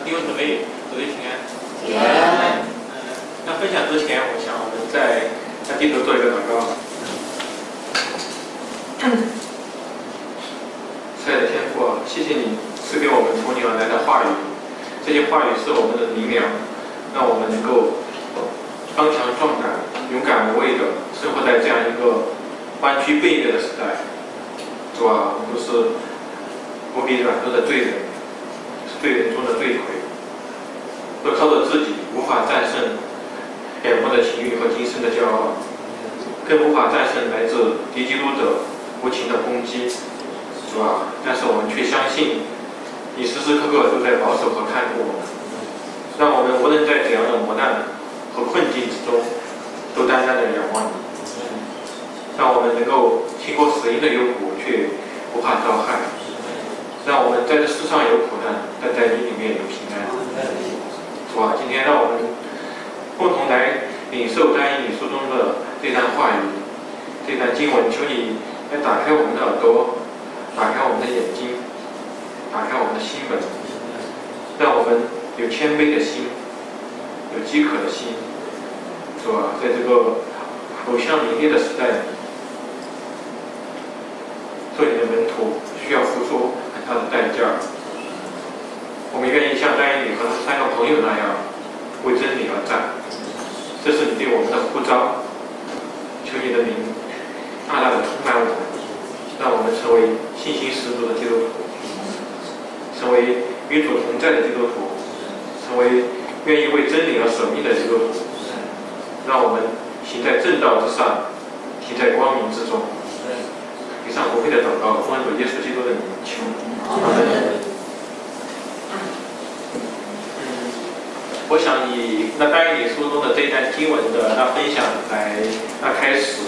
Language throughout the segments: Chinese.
弟兄姊妹，主内平安。平安。那分享之前，我想我们再低头做一个祷告。亲爱的天父啊，谢谢你赐给我们从你而来的话语，这些话语是我们的灵粮，让我们能够刚强壮胆、勇敢无畏的生活在这样一个弯曲背逆的时代。主啊，我们都是无比软弱的罪人，是罪人中的罪魁，都靠着自己无法战胜眼目的情欲和今生的骄傲，更无法战胜来自敌基督者无情的攻击。主啊，但是我们却相信你时时刻刻都在保守和看顾我们，让我们无论在怎样的磨难和困境之中，都单单的仰望你，让我们能够经过死荫的幽谷，却不怕遭害，让我们在这世上有苦难，但在你里面有平安。主啊，今天让我们共同来领受但以理书中的这段话语，这段经文，求你来打开我们的耳朵，打开我们的眼睛，打开我们的心门，让我们有谦卑的心，有饥渴的心。主啊，在这个偶像名列的时代里，做你的门徒需要付出很大的代价。我们愿意像但以理和3个朋友那样为真理而战，这是你对我们的呼召。求你的名大大的充满我们，让我们成为信心十足的基督徒，成为与主同在的基督徒，成为愿意为真理而舍命的基督徒，让我们行在正道之上，行在光明之中。以上无悔的祷告，奉主耶稣基督的名求。阿门。我想以但以理书中的这一段经文的分享来开始。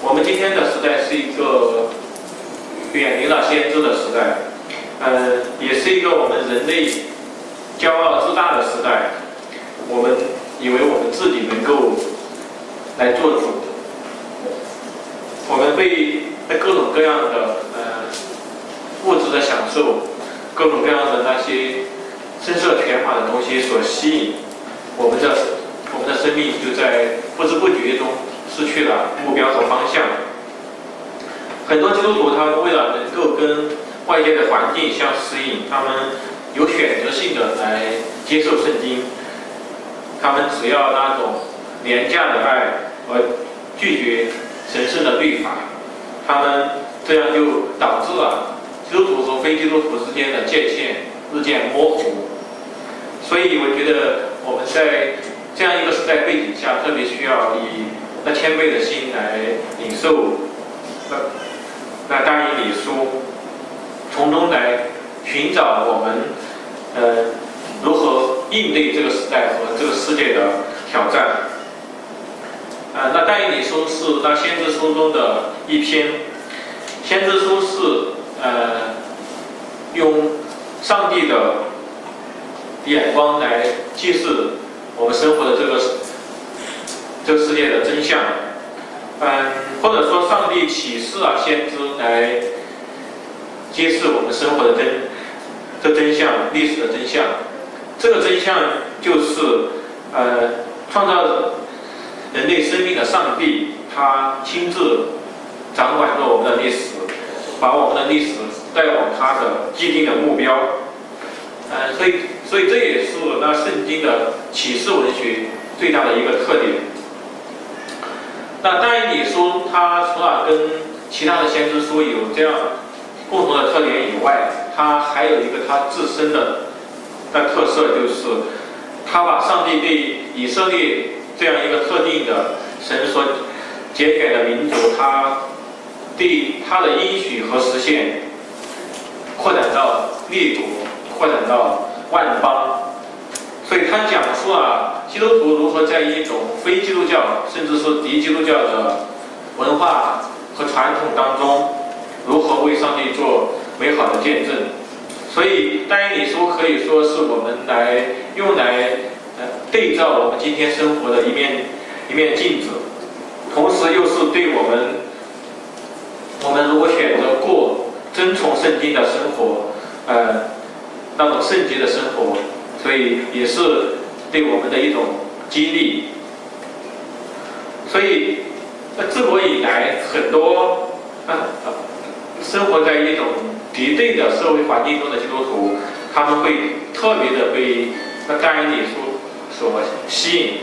我们今天的时代是一个远离了先知的时代，也是一个我们人类骄傲自大的时代。我们以为我们自己能够来做主，我们被各种各样的物质的享受，各种各样的那些声色犬马的东西所吸引，我们的生命就在不知不觉中失去了目标和方向。很多基督徒他们为了能够跟外界的环境相适应，他们有选择性的来接受圣经，他们只要那种廉价的爱而拒绝神圣的律法，他们这样就导致了基督徒和非基督徒之间的界限日渐模糊。所以我觉得我们在这样一个时代背景下，特别需要以那谦卑的心来领受那但以理书，从中来寻找我们如何应对这个时代和这个世界的挑战。那但以理书是那先知书中的一篇，先知书是用上帝的眼光来揭示我们生活的这个世界的真相，或者说上帝启示先知来揭示我们生活的真相，历史的真相。这个真相就是创造人类生命的上帝，他亲自掌管着我们的历史，把我们的历史带往他的既定的目标。所以这也是那圣经的启示文学最大的一个特点。那但以理书它除了跟其他的先知书有这样共同的特点以外，它还有一个它自身的特色，就是它把上帝对以色列这样一个特定的神所拣选的民族，它对它的应许和实现扩展到列国，扩展到万邦。所以他讲述了基督徒如何在一种非基督教甚至是敌基督教的文化和传统当中，如何为上帝做美好的见证。所以但以理书可以说是我们用来对照我们今天生活的一面镜子，同时又是对我们如果选择过遵从圣经的生活，那种圣洁的生活，所以也是对我们的一种激励。所以自古以来，很多生活在一种敌对的社会环境中的基督徒，他们会特别的被大英理书所吸引。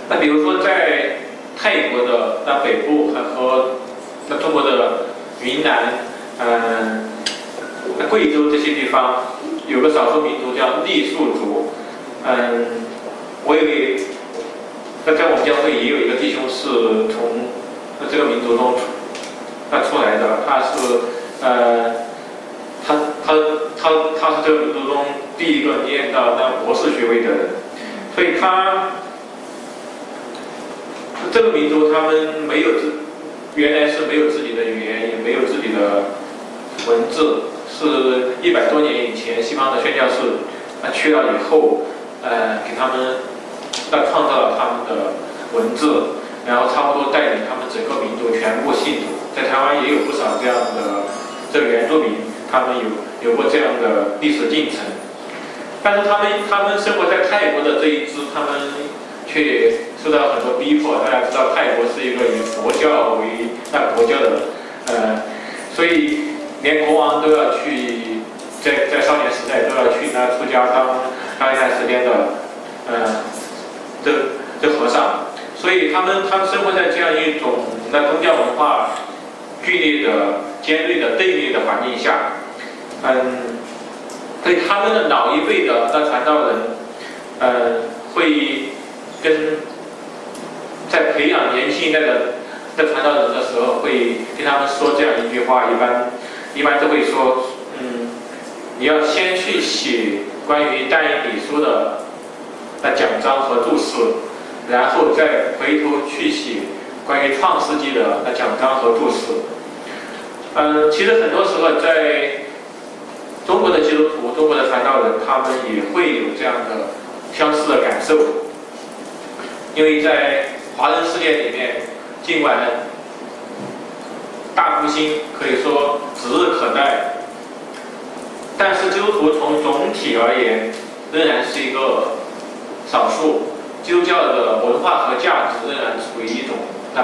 那比如说在泰国的北部和中国的云南、贵州这些地方，有个少数民族叫傈僳族。我在我们教会也有一个弟兄是从这个民族中出来的，他是这个民族中第一个念到博士学位的人，所以这个民族他们原来是没有自己的语言，也没有自己的文字，是100多年以前西方的宣教士去了以后，给他们创造了他们的文字，然后差不多带领他们整个民族全部信主。在台湾也有不少这样的这个原住民，他们有过这样的历史进程。但是他们生活在泰国的这一支，他们却受到很多逼迫。大家知道泰国是一个以佛教为国教的，所以连国王都要去，在少年时代都要去出家当一段时间的这和尚。所以他们生活在这样一种宗教文化剧烈的、尖锐的、对立的环境下，所以他们的老一辈的传道人，会在培养年轻一代的传道人的时候，会跟他们说这样一句话，一般都会说，你要先去写关于但以理书的讲章和注释，然后再回头去写关于创世纪的讲章和注释。其实很多时候在中国的基督徒、中国的传道人，他们也会有这样的相似的感受，因为在华人世界里面，尽管大复兴可以说指日可待，但是基督徒从总体而言仍然是一个少数，基督教的文化和价值仍然处于一种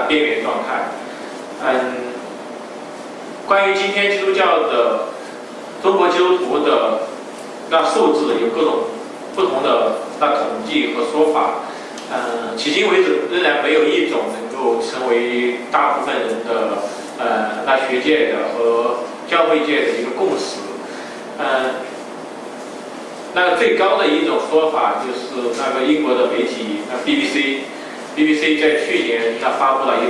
边缘状态。关于今天基督教的中国基督徒的数字有各种不同的统计和说法，迄今为止仍然没有一种能够成为大部分人的学界的和教会界的一个共识。最高的一种说法就是英国的媒体BBC 在去年发布了一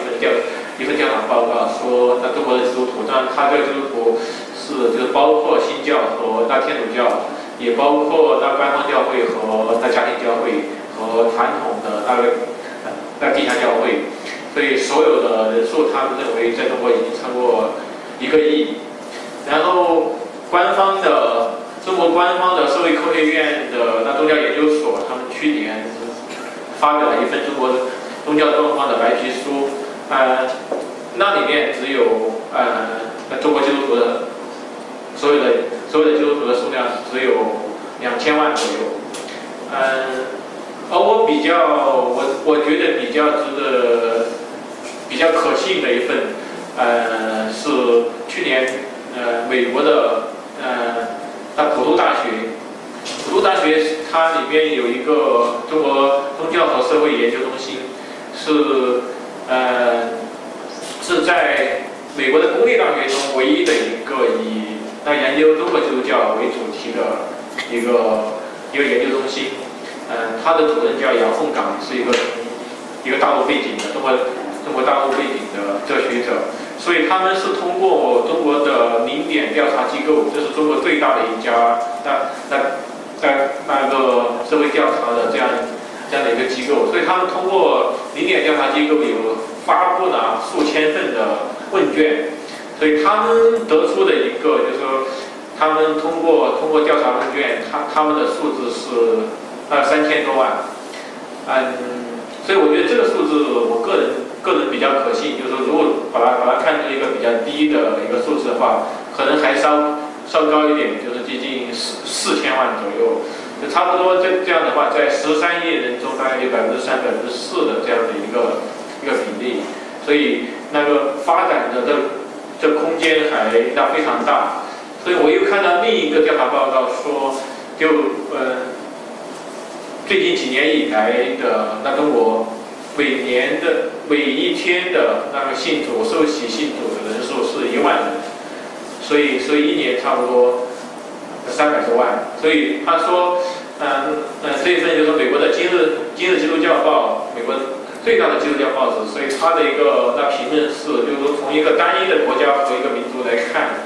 份调查报告，说中国的基督徒，当然他这个基督徒就是包括新教和天主教，也包括官方教会和家庭教会和传统的地下教会，所以所有的人数他们认为在中国已经超过1个亿。然后中国官方的社会科学院的宗教研究所，他们去年发表了一份中国宗教状况的白皮书，那里面只有中国基督徒的所有的基督徒的数量只有2000万左右。而我觉得比较可信的一份，是去年美国的普渡大学。普渡大学它里面有一个中国宗教和社会研究中心，是在美国的公立大学中唯一的一个以研究中国基督教为主题的一个研究中心。他的主任叫杨凤岗，是一个大陆背景的中国大陆背景的哲学者。所以他们是通过中国的民典调查机构，这是中国最大的一家社会调查的这样的一个机构。所以他们通过民典调查机构有发布了数千份的问卷，所以他们得出的一个就是说，他们通过调查问卷，他们的数字是3000多万。所以我觉得这个数字我个人比较可信，就是说如果把它看作一个比较低的一个数字的话，可能还稍高一点，就是接近4000万左右，就差不多这样的话，在13亿人中大概有3%、4%的这样的一个比例，所以那个发展的这空间还非常大。所以我又看到另一个调查报告说，最近几年以来的那中国每一天的那个受洗信主的人数是1万人，所以一年差不多300多万。所以他说，这一份就是美国的今日基督教报，美国最大的基督教报纸，所以他的一个评论是，就是说从一个单一的国家和一个民族来看，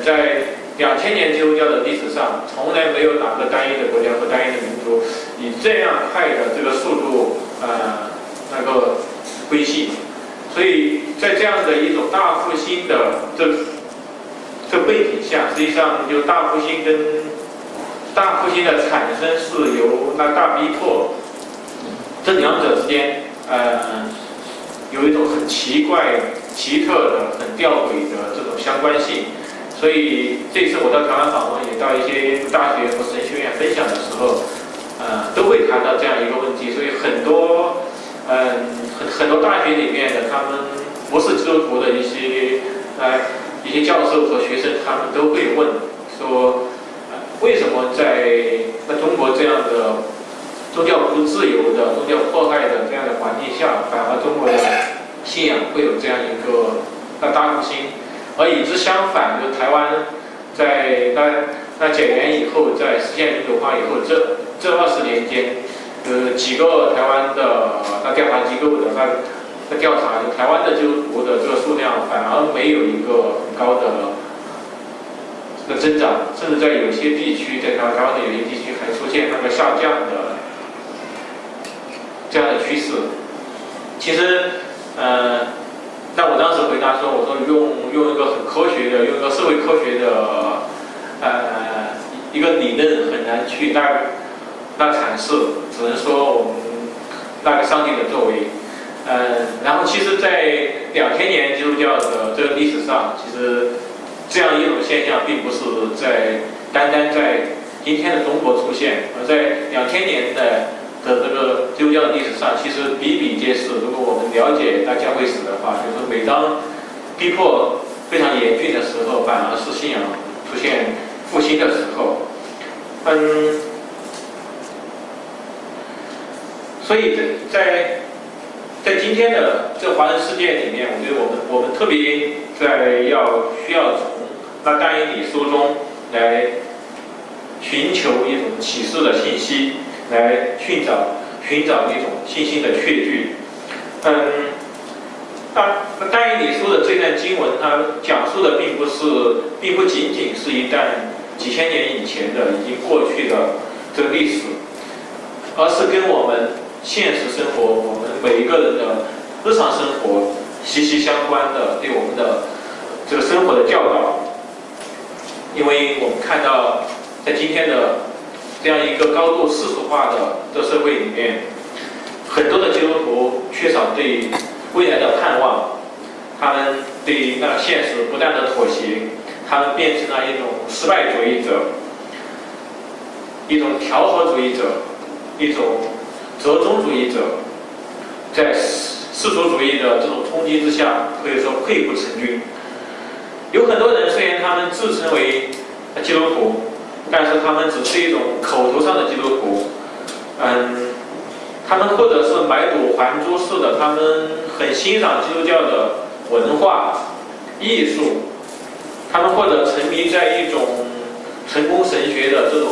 在2000年基督教的历史上，从来没有哪个单一的国家和单一的民族以这样快的这个速度，归信。所以在这样的一种大复兴的这背景下，实际上就大复兴的产生是由那大逼迫这两者之间，有一种很奇怪、奇特的、很吊诡的这种相关性。所以这次我到台湾访问，也到一些大学和神学院分享的时候，都会谈到这样一个问题。所以很多大学里面的他们不是基督徒的一些教授和学生，他们都会问说，为什么在中国这样的宗教不自由的、宗教迫害的这样的环境下，反而中国的信仰会有这样一个大复兴？而与之相反，就台湾在解严以后，在实现民主化以后，这20年间，几个台湾的调查机构的调查，就台湾的基督徒的这个数量反而没有一个很高的增长，甚至在有些地区，在台湾的有些地区还出现那个下降的这样的趋势。其实，但我当时回答说，我说用一个很科学的，用一个社会科学的一个理论很难去阐释，只能说我们那个上帝的作为。然后其实，在2000年基督教的这个历史上，其实这样一种现象并不是单单在今天的中国出现，而在2000年的这个基督教的历史上，其实比比皆是。如果我们了解那教会史的话，就是每当逼迫非常严峻的时候，反而是信仰出现复兴的时候。所以在今天的这华人世界里面，我觉得我们特别需要从那但以理书中来寻求一种启示的信息，来寻找一种信心的确据。那但以理书的这段经文，它讲述的并不仅仅是一段几千年以前的已经过去的这个历史，而是跟我们现实生活，我们每一个人的日常生活息息相关的，对我们的这个生活的教导。因为我们看到，在今天的这样一个高度世俗化的这社会里面，很多的基督徒缺少对未来的盼望，他们对那现实不断的妥协，他们变成了一种失败主义者，一种调和主义者，一种折中主义者，在世俗主义的这种冲击之下，可以说溃不成军。有很多人虽然他们自称为基督徒，但是他们只是一种口头上的基督徒。他们或者是买椟还珠式的，他们很欣赏基督教的文化、艺术，他们或者沉迷在一种成功神学的这种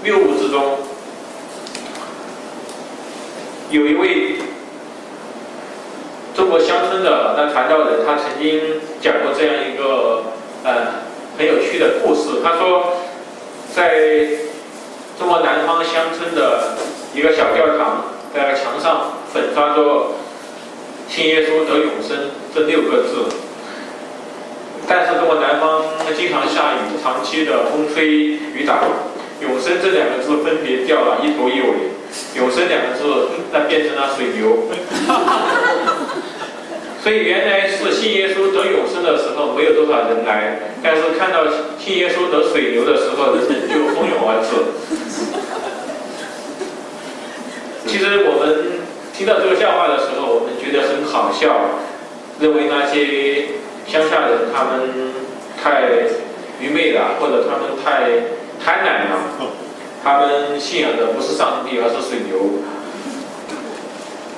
谬误之中。有一位中国乡村的传道人，他曾经讲过这样一个很有趣的故事。他说，在中国南方乡村的一个小教堂，在墙上粉刷着“信耶稣得永生”这6个字。但是中国南方经常下雨，长期的风吹雨打，永生这2个字分别掉了一头一尾，永生2个字那变成了水牛。所以原来是信耶稣得永生的时候没有多少人来，但是看到信耶稣得水牛的时候，人们就蜂拥而至。其实我们听到这个笑话的时候，我们觉得很好笑，认为那些乡下人他们太愚昧了，或者他们太贪婪了，他们信仰的不是上帝，而是水牛。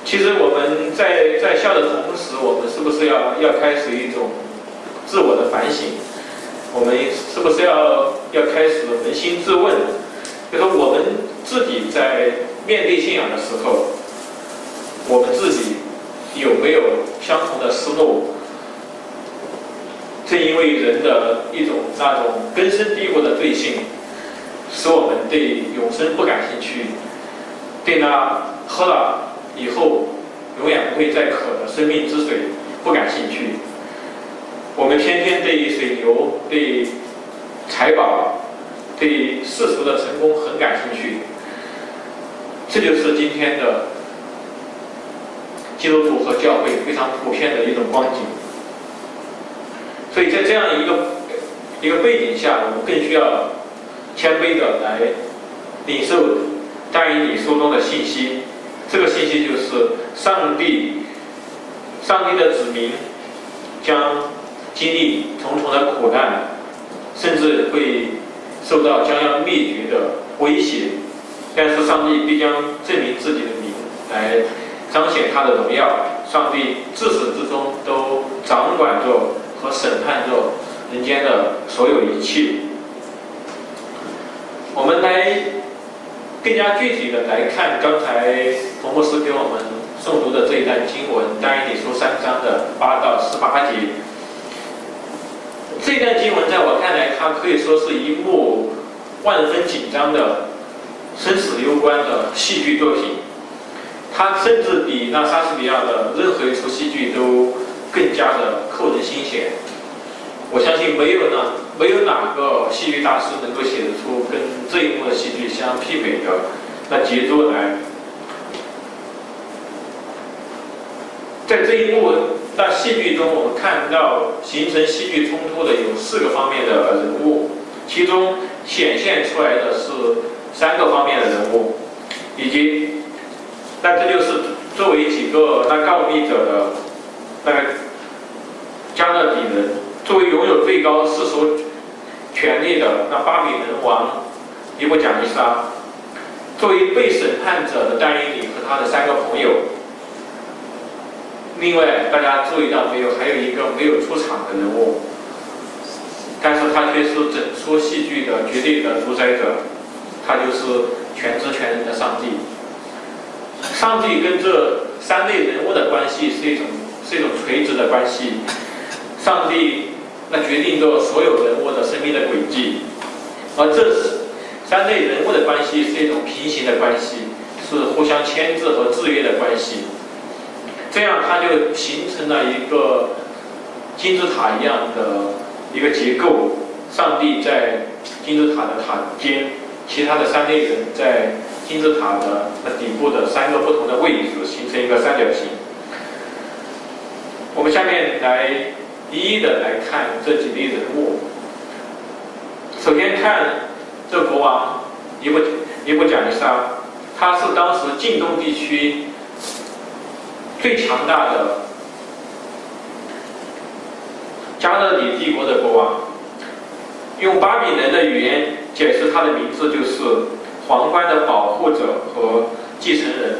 其实我们在笑的同时，我们是不是要开始一种自我的反省？我们是不是要开始扪心自问？就是我们自己在面对信仰的时候，我们自己有没有相同的思路？正因为人的一种那种根深蒂固的罪性，使我们对永生不感兴趣，对那喝了以后永远不会再渴的生命之水不感兴趣。我们天天对水牛、对财宝、对世俗的成功很感兴趣。这就是今天的基督徒和教会非常普遍的一种光景。所以在这样一个背景下，我们更需要谦卑的来领受但以理书中的信息。这个信息就是上帝的子民将经历重重的苦难，甚至会受到将要灭绝的威胁，但是上帝必将证明自己的名，来彰显他的荣耀。上帝自始至终都掌管着和审判着人间的所有一切。我们来更加具体的来看刚才冯牧师给我们诵读的这一段经文，但以理书3章的8到18节。这段经文在我看来，它可以说是一幕万分紧张的生死攸关的戏剧作品。它甚至比那莎士比亚的任何一出戏剧都更加的扣人心弦。我相信没有哪个戏剧大师能够写得出跟这一幕的戏剧相媲美的那杰作来。在这一幕那戏剧中，我们看到形成戏剧冲突的有4个方面的人物，其中显现出来的是3个方面的人物，以及那这就是作为几个那告密者的那个加勒底人，作为拥有最高世俗权力的那巴比伦王尼布甲尼撒，作为被审判者的但以理和他的3个朋友。另外，大家注意到没有？还有一个没有出场的人物，但是他却是整出戏剧的绝对的主宰者，他就是全知全能的上帝。上帝跟这3类人物的关系是一种垂直的关系。上帝那决定着所有人物的生命的轨迹，而这3类人物的关系是一种平行的关系，是互相牵制和制约的关系。这样它就形成了一个金字塔一样的一个结构。上帝在金字塔的塔尖，其他的3类人在金字塔的底部的3个不同的位置，形成一个三角形。我们下面来一一的来看这几类人物。首先看这国王尼布甲尼撒，他是当时近东地区最强大的加勒底帝国的国王。用巴比伦的语言解释他的名字，就是皇冠的保护者和继承人。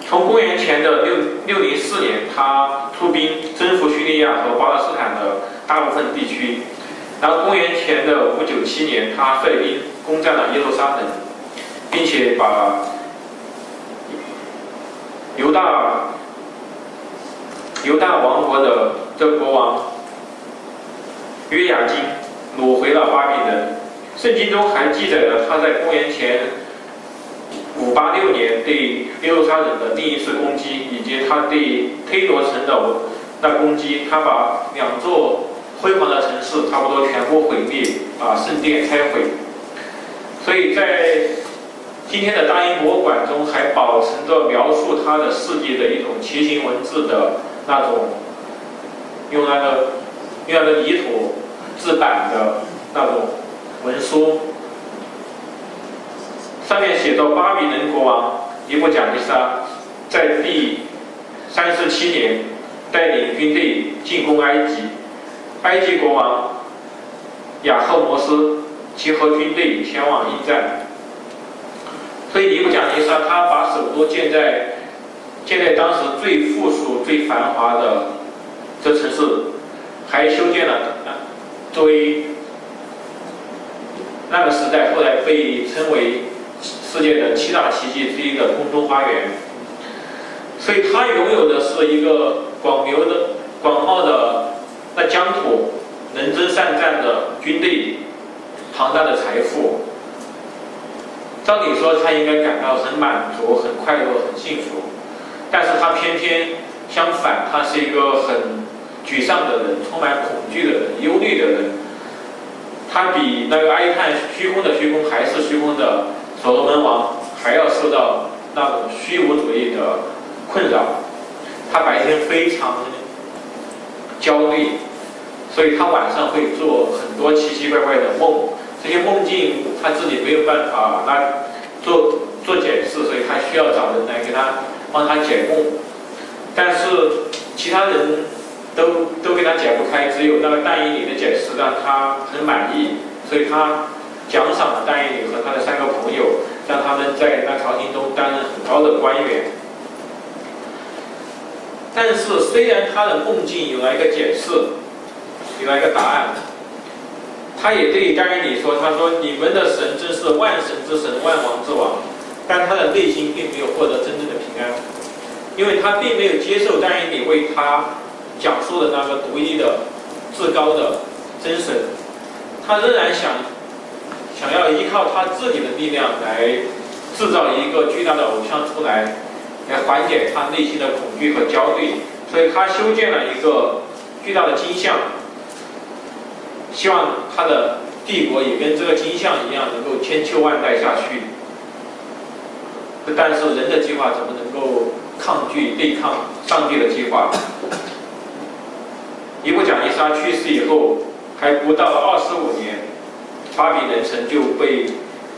从公元前的604年，他出兵征服叙利亚和巴勒斯坦的大部分地区。然后公元前的597年，他率兵攻占了耶路撒冷，并且把犹大王国的这国王约雅金掳回了巴比伦。圣经中还记载了他在公元前586年对耶路撒冷的另一次攻击，以及他对推罗城的那攻击。他把2座辉煌的城市差不多全部毁灭，把圣殿拆毁。所以在今天的大英博物馆中还保存着描述他的事迹的一种楔形文字的那种用那个泥土制版的那种文书，上面写着巴比伦国王尼布甲尼撒在第37年带领军队进攻埃及，埃及国王亚赫摩斯集合军队前往应战。所以尼布甲尼撒他把首都建在当时最富庶、最繁华的这城市，还修建了作为那个时代后来被称为世界的7大奇迹之一的空中花园。所以他拥有的是一个广袤的那疆土、能征善战的军队、庞大的财富。照理说他应该感到很满足、很快乐、很幸福，但是他偏偏相反，他是一个很沮丧的人，充满恐惧的人，忧虑的人。他比那个哀叹虚空的虚空还是虚空的所罗门王还要受到那种虚无主义的困扰。他白天非常焦虑，所以他晚上会做很多奇奇怪怪的梦。这些梦境他自己没有办法做解释，所以他需要找人来给他帮他解梦。但是其他人都给他解不开，只有那个但以理的解释让他很满意，所以他奖赏了但以理和他的3个朋友，让他们在那朝廷中担任很高的官员。但是虽然他的梦境有了一个解释，有了一个答案，他也对但以理说：“他说你们的神真是万神之神，万王之王。”但他的内心并没有获得真正的平安，因为他并没有接受但以理为他讲述的那个独一的、至高的真神，他仍然想要依靠他自己的力量来制造一个巨大的偶像出来缓解他内心的恐惧和焦虑，所以他修建了一个巨大的金像，希望他的帝国也跟这个金像一样能够千秋万代下去。但是人的计划怎么能够对抗上帝的计划？尼布甲尼撒去世以后，还不到25年，巴比伦城就被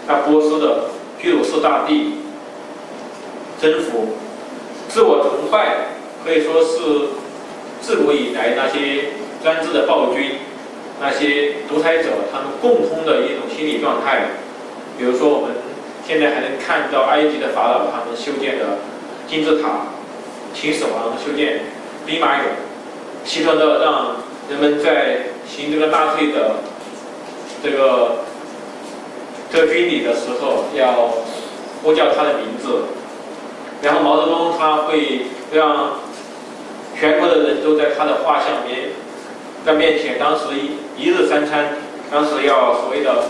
那波斯的居鲁士大帝征服。自我崇拜可以说是自古以来那些专制的暴君、那些独裁者他们共通的一种心理状态。比如说我们现在还能看到埃及的法老他们修建的金字塔，秦始皇修建兵马俑，希特勒让人们在行这个纳粹的这个军礼的时候要呼叫他的名字。然后毛泽东他会让全国的人都在他的画像面前，当时一日3餐，当时要所谓的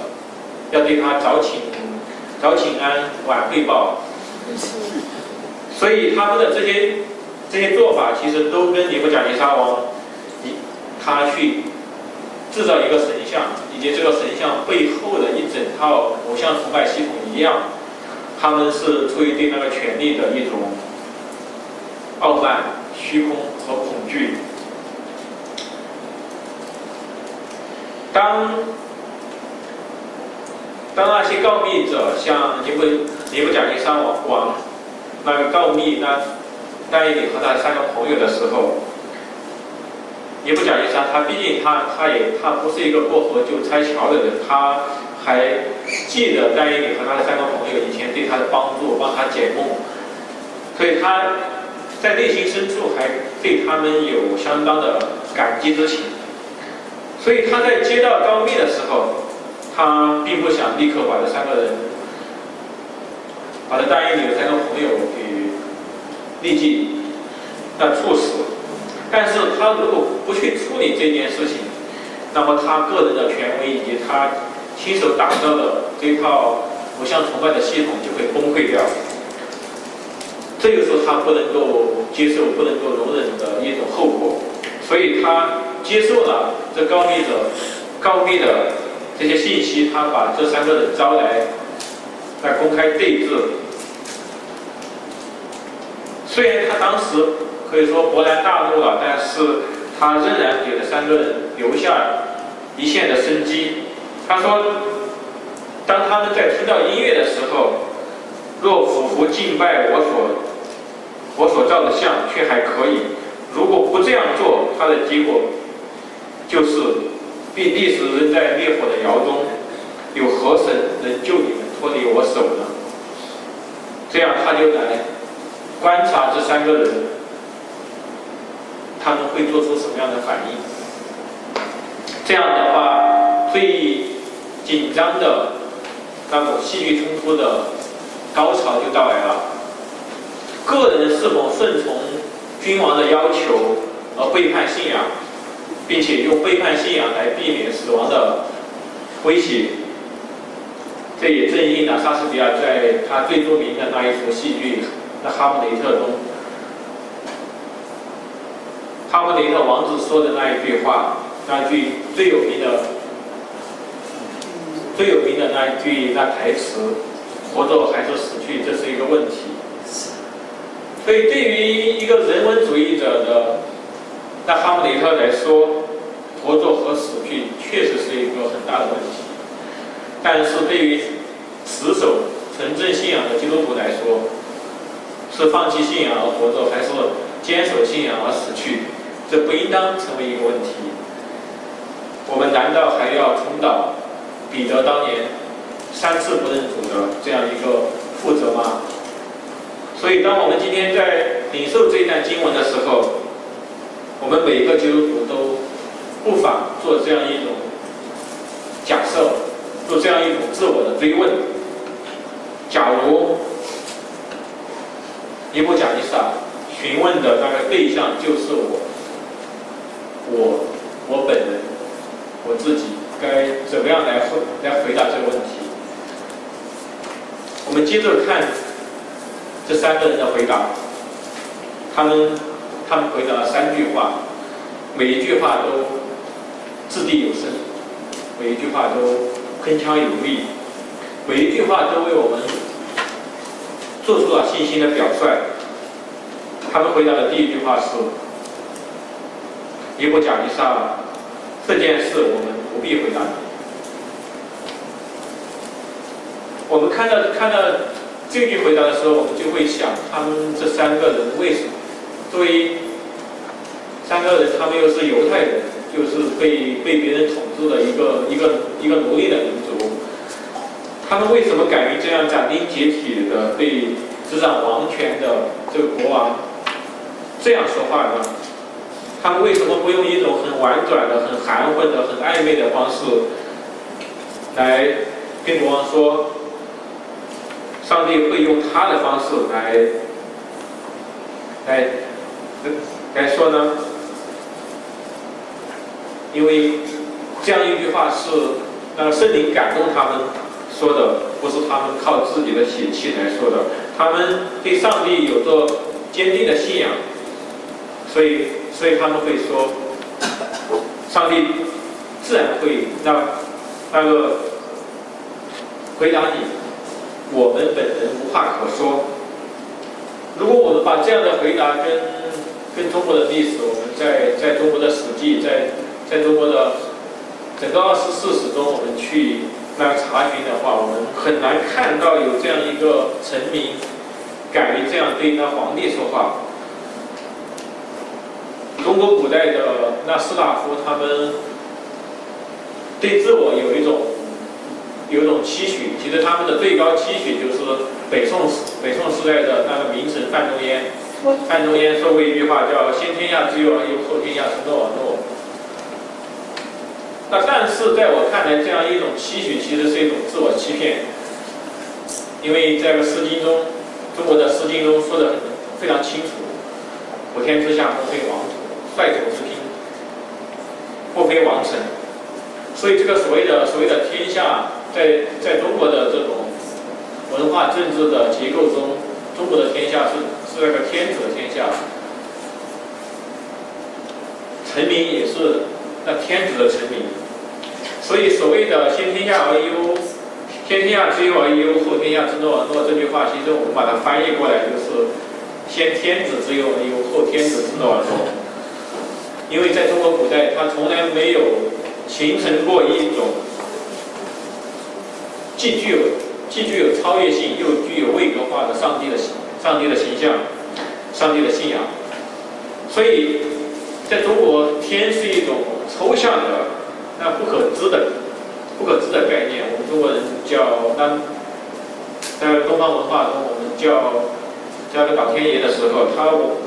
要对他早请安，晚汇报。所以他们的这些做法，其实都跟尼布甲尼撒王他去制造一个神像，以及这个神像背后的一整套偶像崇拜系统一样。他们是出于对那个权力的一种傲慢、虚空和恐惧。当那些告密者向尼布甲尼撒王那个告密但以理和他3个朋友的时候，尼布甲尼撒他毕竟他不是一个过河就拆桥的人，他还记得但以理和他的3个朋友以前对他的帮助，帮他解梦，所以他在内心深处还对他们有相当的感激之情。所以他在接到告密的时候，他并不想立刻把这3个人，把这但以理的3个朋友给立即处死。但是他如果不去处理这件事情，那么他个人的权威以及他亲手打造的这套偶像崇拜的系统就会崩溃掉。这就是他不能够接受、不能够容忍的一种后果。所以他接受了这告密的这些信息，他把这3个人招来，来公开对峙。虽然他当时可以说勃然大怒了，但是他仍然给这3个人留下一线的生机。他说，当他们在听到音乐的时候，若俯伏敬拜我所造的像，却还可以；如果不这样做，它的结果就是必使人在烈火的窑中。有何神能救你们脱离我手呢？这样他就来观察这3个人，他们会做出什么样的反应。这样的话，最紧张的那种戏剧冲突的高潮就到来了。个人是否顺从君王的要求而背叛信仰，并且用背叛信仰来避免死亡的威胁，这也正应了莎士比亚在他最著名的那一出戏剧《哈姆雷特》中，哈姆雷特王子说的那一句话，那句最有名的那台词：“活着还是死去，这是一个问题。”所以，对于一个人文主义者的那哈姆雷特来说，活着和死去确实是一个很大的问题。但是对于持守纯正信仰的基督徒来说，是放弃信仰而活着，还是坚守信仰而死去，这不应当成为一个问题。我们难道还要重蹈彼得当年3次不认主的这样一个覆辙吗？所以，当我们今天在领受这一段经文的时候，我们每一个基督徒都不妨做这样一种假设，做这样一种自我的追问：假如尼布甲尼撒询问的那个对象就是我本人，我自己该怎么样来回答这个问题？我们接着看这3个人的回答，他们回答了3句话，每一句话都掷地有声，每一句话都铿锵有力，每一句话都为我们做出了信心的表率。他们回答的第一句话是：尼布甲尼撒，这件事我们不必回答你。我们看到这句回答的时候，我们就会想，他们这3个人为什么？作为3个人，他们又是犹太人，就是被别人统治的一个奴隶的民族，他们为什么敢于这样斩钉截铁的对执掌王权的这个国王这样说话呢？他们为什么不用一种很婉转的、很含混的、很暧昧的方式来跟国王说，上帝会用他的方式来说呢？因为这样一句话是让圣灵感动他们说的，不是他们靠自己的血气来说的。他们对上帝有着坚定的信仰，所以他们会说，上帝自然会那个回答你，我们本人无话可说。如果我们把这样的回答跟中国的历史，我们在中国的史记，在中国的整个24史中，我们去查询的话，我们很难看到有这样一个臣民敢于这样对那皇帝说话。中国古代的那士大夫，他们对自我有一种期许，其实他们的最高期许就是北宋时代的那个名臣范仲淹。范仲淹说过一句话，叫“先天下之忧而忧，后天下之乐而乐”。但是在我看来，这样一种期许其实是一种自我欺骗，因为在《诗经》中，中国的《诗经》中说的非常清楚：“普天之下，莫非王土；率土之滨，莫非王臣。”所以，这个所谓的天下，在中国的这种文化政治的结构中，中国的天下是那个天子的天下，臣民也是那天子的臣民。所以，所谓的先天下而忧，先天下之忧而忧，后天下之乐而乐。这句话其实我们把它翻译过来就是先天子之忧而忧，后天子之乐而乐。因为在中国古代，它从来没有形成过一种既具有超越性又具有位格化的上帝的形象、上帝的信仰。所以，在中国，天是一种抽象的、不可知的概念。我们中国人在东方文化中，我们叫这老天爷的时候，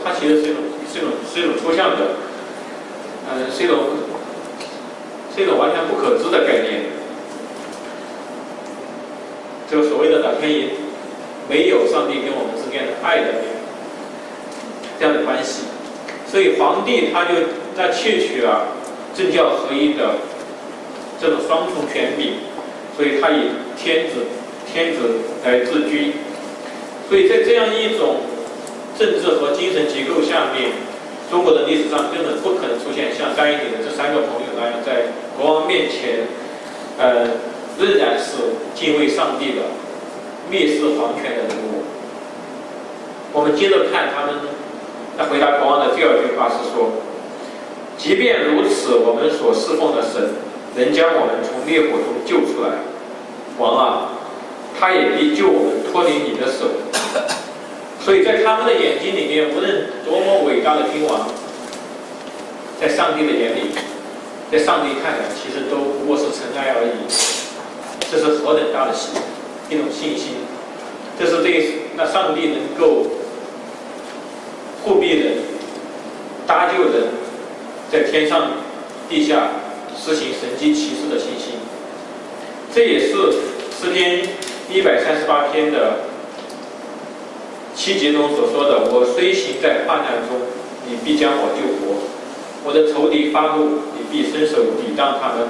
它其实是一种抽象的，是一种完全不可知的概念。这个所谓的老天爷，没有上帝跟我们之间的爱的这样的关系，所以皇帝他就窃取了政教合一的这种双重权柄，所以他以天子来自居。所以在这样一种政治和精神结构下面，中国的历史上根本不可能出现像张一鼎的这三个朋友那样，在国王面前，仍然是敬畏上帝的、蔑视皇权的人物。我们接着看他们回答国王的第二句话是说：即便如此，我们所侍奉的神能将我们从烈火中救出来。王啊，他也必救我们脱离你的手。所以在他们的眼睛里面，无论多么伟大的君王，在上帝的眼里，在上帝看来，其实都不过是尘埃而已。这是何等大的一种信心！这是那上帝能够护庇人、搭救人，在天上、地下施行神迹奇事的信心。这也是诗篇138篇的7节中所说的：“我虽行在患难中，你必将我救活；我的仇敌发怒，你必伸手抵挡他们，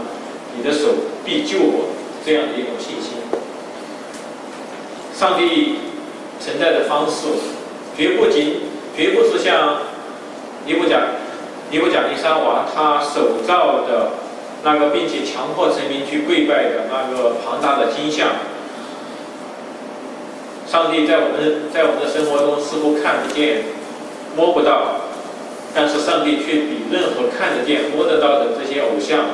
你的手必救我。”这样的一种信心。上帝存在的方式，绝不是像尼布甲尼撒王他手造的那个，并且强迫臣民去跪拜的那个庞大的金像。上帝在我们的生活中似乎看不见、摸不到，但是上帝却比任何看得见、摸得到的这些偶像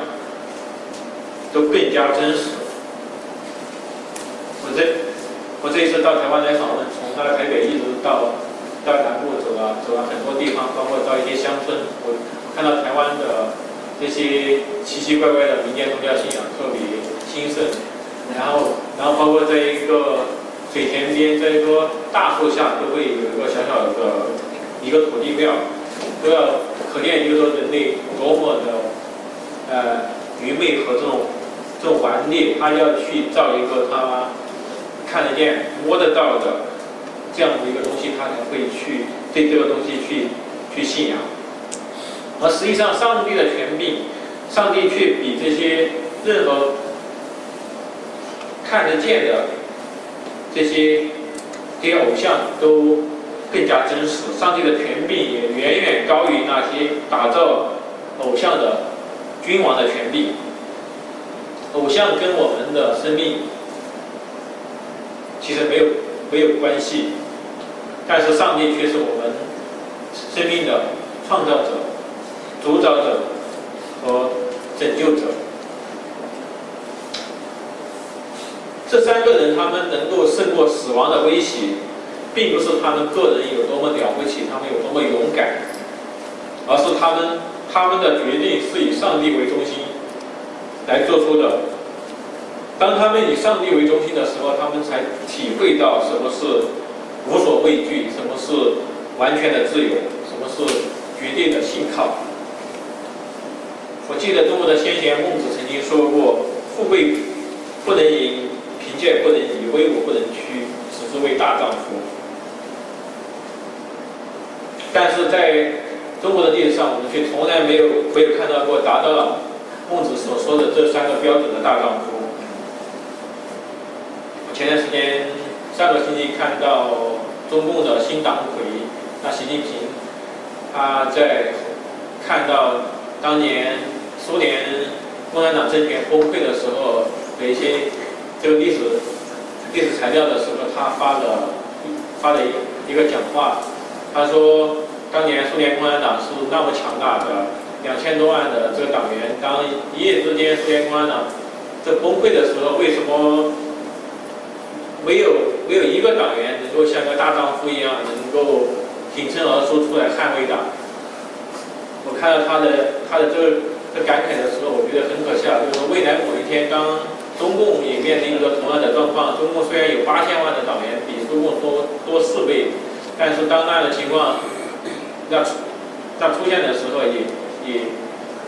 都更加真实。我这一次到台湾来访问，从那个台北一直到南部走了很多地方，包括到一些乡村，我看到台湾的这些奇奇怪怪的民间宗教信仰特别兴盛，然后包括在一个水田边，在一棵大树下都会有一个小小的一个土地庙，都要可见就是说人类多么的愚昧和这种顽劣，他要去造一个他看得见、摸得到的这样的一个东西，他才会去对这个东西去信仰。而实际上，上帝的权柄，上帝却比这些任何看得见的这些偶像都更加真实。上帝的权柄也远远高于那些打造偶像的君王的权柄。偶像跟我们的生命其实没有关系，但是上帝却是我们生命的创造者、主宰者和拯救者。这三个人他们能够胜过死亡的威胁，并不是他们个人有多么了不起，他们有多么勇敢，而是他们的决定是以上帝为中心来做出的。当他们以上帝为中心的时候，他们才体会到什么是无所畏惧，什么是完全的自由，什么是绝对的信靠。我记得中国的先贤孟子曾经说过：“富贵不能淫，贫贱不能移，威武不能屈，此之谓大丈夫。”但是在中国的历史上，我们却从来没有看到过达到了孟子所说的这三个标准的大丈夫。前段时间，上个星期看到中共的新党魁，那习近平，他在看到当年苏联共产党政权崩溃的时候的一些这个历史历史材料的时候，他发了一个讲话，他说当年苏联共产党是那么强大的，2000多万的这个党员，当一夜之间苏联共产党这崩溃的时候，为什么没有一个党员能够像个大丈夫一样，能够挺身而出出来捍卫党？我看到他的这感慨的时候，我觉得很可笑，就是未来某一天，当中共也面临一个同样的状况，中共虽然有8000万的党员，比中共多4倍，但是当那样的情况那出现的时候，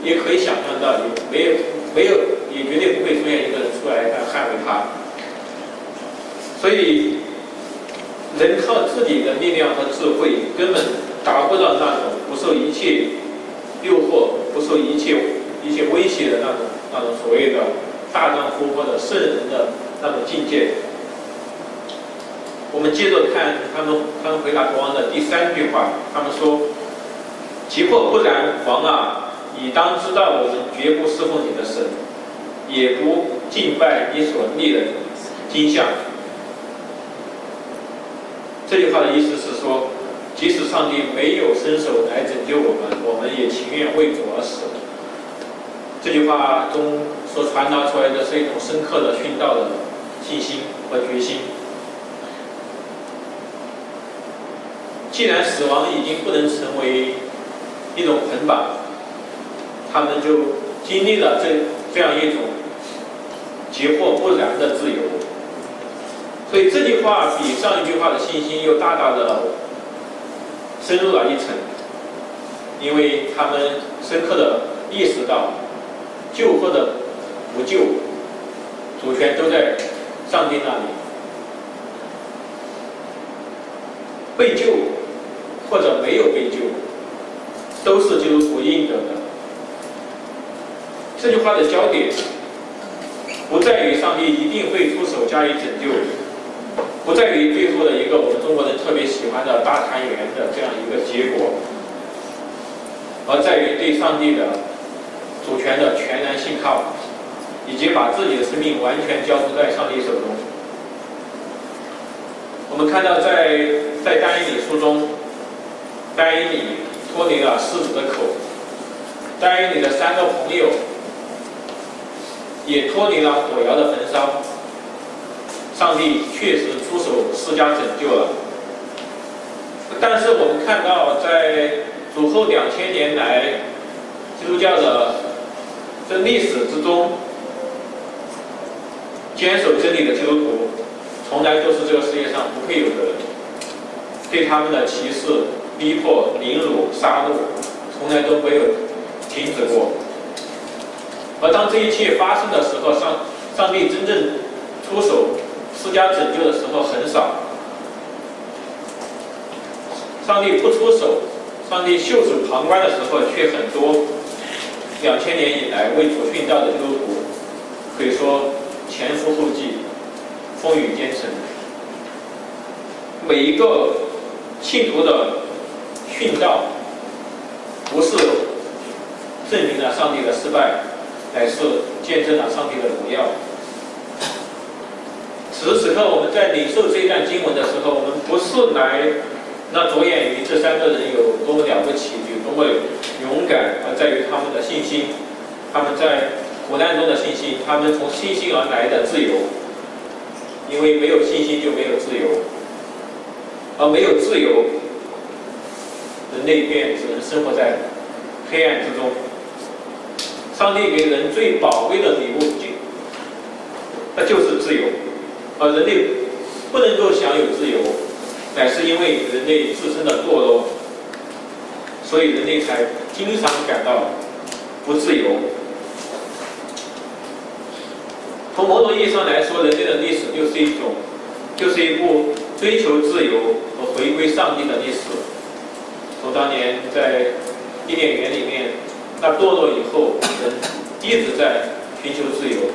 也可以想象到，也绝对不会出现一个人出来捍卫他。所以，人靠自己的力量和智慧，根本达不到那种不受一切诱惑、不受一切威胁的那种所谓的大丈夫或者圣人的那种境界。我们接着看他们回答国王的第3句话，他们说：“其或不然，王啊，你当知道我们绝不侍奉你的神，也不敬拜你所立的金像。”这句话的意思是说，即使上帝没有伸手来拯救我们，我们也情愿为主而死。这句话中所传达出来的是一种深刻的殉道的信心和决心。既然死亡已经不能成为一种捆绑，他们就经历了这样一种截获不然的自由。所以这句话比上一句话的信心又大大的深入了一层，因为他们深刻的意识到，救或者不救，主权都在上帝那里。被救或者没有被救，都是基督徒应得的。这句话的焦点不在于上帝一定会出手加以拯救，不在于最后的一个我们中国人特别喜欢的大团圆的这样一个结果，而在于对上帝的主权的全然信靠，以及把自己的生命完全交付在上帝手中。我们看到在但以理书中，但以理脱离了狮子的口，但以理的3个朋友也脱离了火窑的焚烧，上帝确实出手施加拯救了。但是我们看到，在主后2000年来基督教的这历史之中，坚守真理的基督徒从来都是这个世界上不配有的人，对他们的歧视、逼迫、凌辱、杀戮从来都没有停止过。而当这一切发生的时候，上帝真正出手施加拯救的时候很少。上帝不出手，上帝袖手旁观的时候却很多。2000年以来为主殉道的基督徒，可以说前赴后继，风雨兼程。每一个信徒的殉道，不是证明了上帝的失败，乃是见证了上帝的荣耀。此时此刻，我们在领受这一段经文的时候，我们不是来着眼于这3个人有多么了不起，有多么勇敢，而在于他们的信心，他们在苦难中的信心，他们从信心而来的自由。因为没有信心就没有自由，而没有自由，人类便只能生活在黑暗之中。上帝给人最宝贵的礼物那就是自由，而人类不能够享有自由，乃是因为人类自身的堕落，所以人类才经常感到不自由。从某种意义上来说，人类的历史就是一部追求自由和回归上帝的历史。从当年在伊甸园里面，那堕落以后，人一直在寻求自由，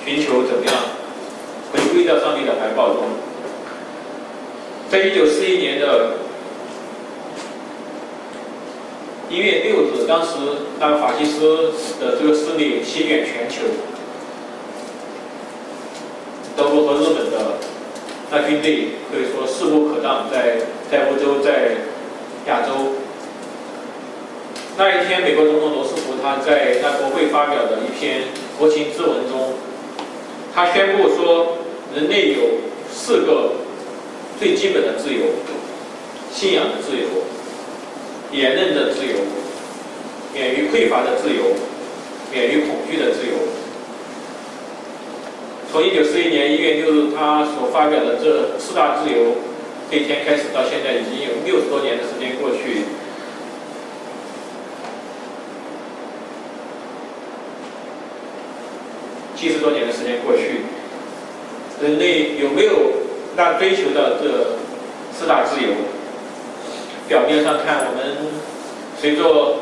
寻求怎么样回归到上帝的怀抱中。在1941年的1月6日，当时那个法西斯的这个势力席卷全球，德国和日本的那军队可以说势不可挡，在欧洲，在亚洲。那一天，美国总统罗斯福他在那国会发表的一篇国情咨文中，他宣布说，人类有4个最基本的自由：信仰的自由、言论的自由、免于匮乏的自由、免于恐惧的自由。从1941年1月6日他所发表的这4大自由这一天开始，到现在已经有60多年的时间过去。70多年的时间过去，人类有没有那追求的这4大自由？表面上看，我们随着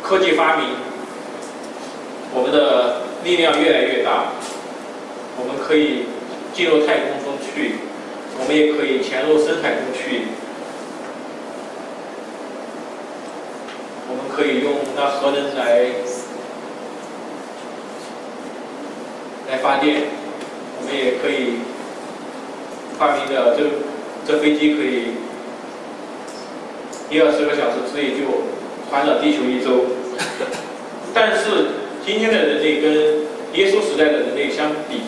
科技发明，我们的力量越来越大，我们可以进入太空中去，我们也可以潜入深海中去，我们可以用那核能来发电，我们也可以发明的这飞机可以1-20个小时之内就环绕地球1周。但是今天的人类跟耶稣时代的人类相比，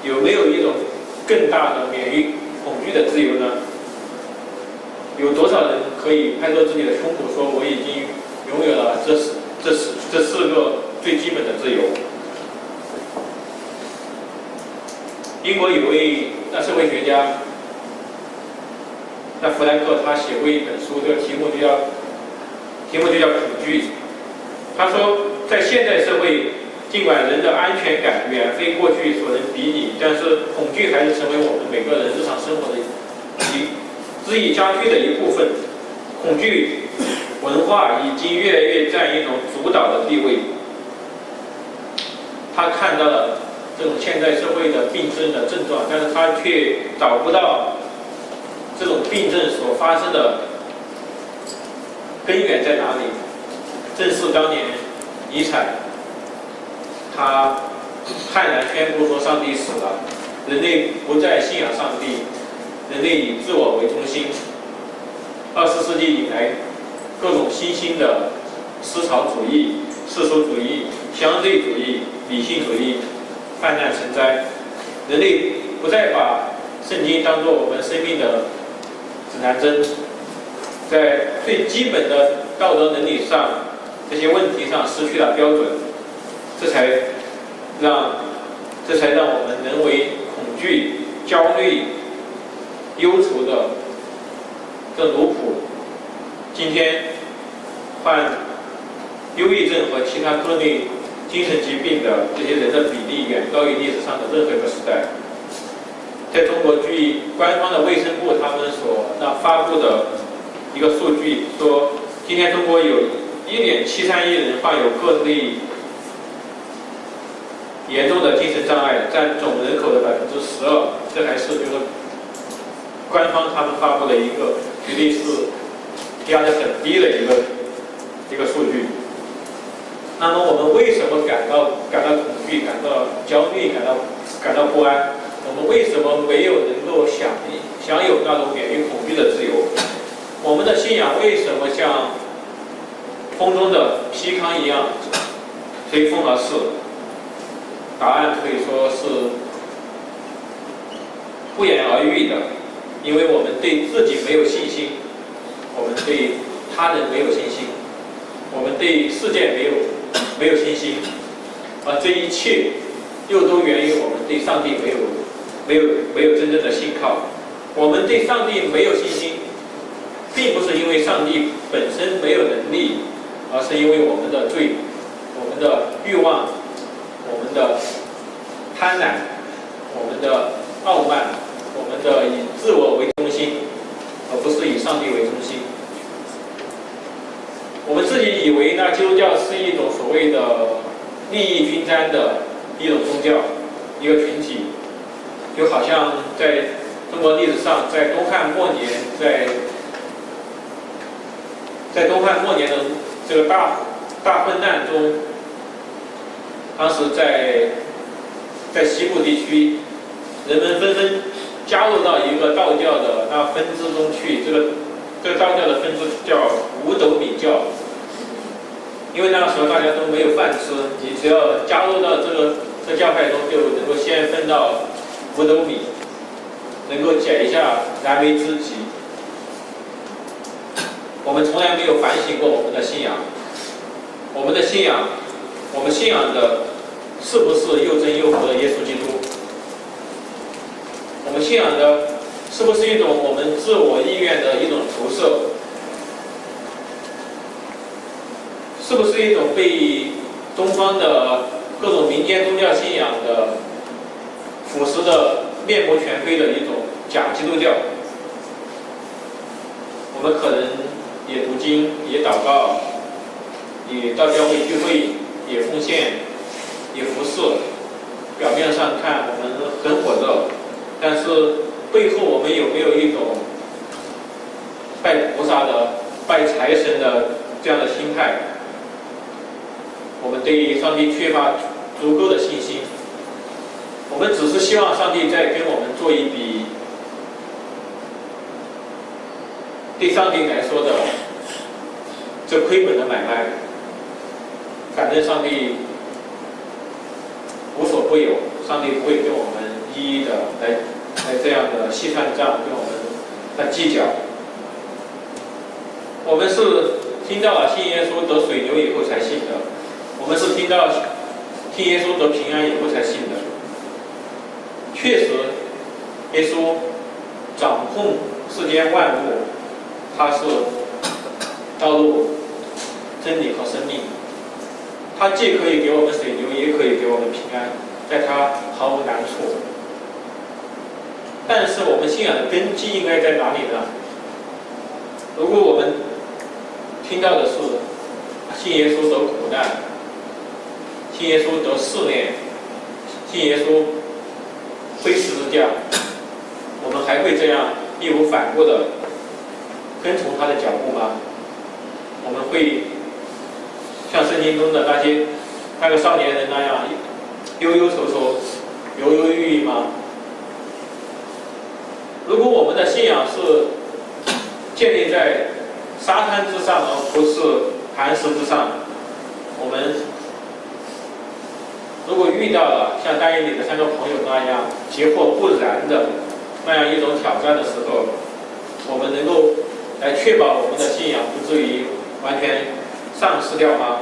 有没有一种更大的免于恐惧的自由呢？有多少人可以拍着自己的胸脯说，我已经拥有了这4个最基本的自由？英国有位社会学家，弗兰克，他写过一本书，这个题目就叫恐惧。他说，在现代社会，尽管人的安全感远非过去所能比拟，但是恐惧还是成为我们每个人日常生活的日益加剧的一部分。恐惧文化已经越来越占一种主导的地位。他看到了这种现代社会的病症的症状，但是他却找不到这种病症所发生的根源在哪里。正是当年尼采，他悍然宣布说上帝死了，人类不再信仰上帝，人类以自我为中心。20世纪以来，各种新兴的思潮主义、世俗主义、相对主义、理性主义泛滥成灾，人类不再把圣经当作我们生命的指南针，在最基本的道德伦理上，这些问题上失去了标准，这才让我们人为恐惧、焦虑、忧愁的这奴仆。今天患忧郁症和其他各类精神疾病的这些人的比例远高于历史上的任何一个时代。在中国，据官方的卫生部他们所发布的一个数据说，今天中国有1.73亿人患有各类严重的精神障碍，占总人口的12%。这还是官方他们发布的一个绝对是压得很低的一个数据。那么我们为什么感到恐惧、感到焦虑、感到不安？我们为什么没有能够享有那种免于恐惧的自由？我们的信仰为什么像风中的秕糠一样随风而逝？答案可以说是不言而喻的，因为我们对自己没有信心，我们对他人没有信心，我们对世界没有信心，而这一切又都源于我们对上帝没有真正的信靠。我们对上帝没有信心，并不是因为上帝本身没有能力，而是因为我们的罪、我们的欲望、我们的贪婪、我们的傲慢、我们的以自我为中心，而不是以上帝为中心。我们自己以为那基督教是一种所谓的利益均沾的一种宗教，一个群体，就好像在中国历史上，在东汉末年，在东汉末年的这个大混乱中，当时在西部地区，人们纷纷加入到一个道教的那分支中去，这个道教的分支叫五斗米教。因为那个时候大家都没有饭吃，你只要加入到这教派中，就能够先分到五斗米，能够解一下燃眉之急。我们从来没有反省过我们的信仰，我们信仰的是不是又真又活的耶稣基督？我们信仰的是不是一种我们自我意愿的一种投射？是不是一种被东方的各种民间宗教信仰的腐蚀的面目全非的一种假基督教？我们可能也读经，也祷告，也到教会聚会，也奉献，也服侍。表面上看我们很火热，但是背后我们有没有一种拜菩萨的、拜财神的这样的心态？我们对上帝缺乏足够的信心，我们只是希望上帝再跟我们做一笔对上帝来说的这亏本的买卖。反正上帝无所不有，上帝不会跟我们一一的来这样的细算账，跟我们来计较。我们是听到了信耶稣得水牛以后才信的。我们是听耶稣得平安以后才信的。确实，耶稣掌控世间万物，他是道路、真理和生命。他既可以给我们水牛，也可以给我们平安，在他毫无难处。但是我们信仰的根基应该在哪里呢？如果我们听到的是信耶稣得苦难，信耶稣得试炼，信耶稣背十字架，我们还会这样义无反顾的跟从他的脚步吗？我们会像圣经中的那个少年人那样忧忧愁愁、犹犹豫豫吗？如果我们的信仰是建立在沙滩之上，而不是磐石之上，我们如果遇到了像但以理的3个朋友那样截获不然的那样一种挑战的时候，我们能够来确保我们的信仰不至于完全丧失掉吗？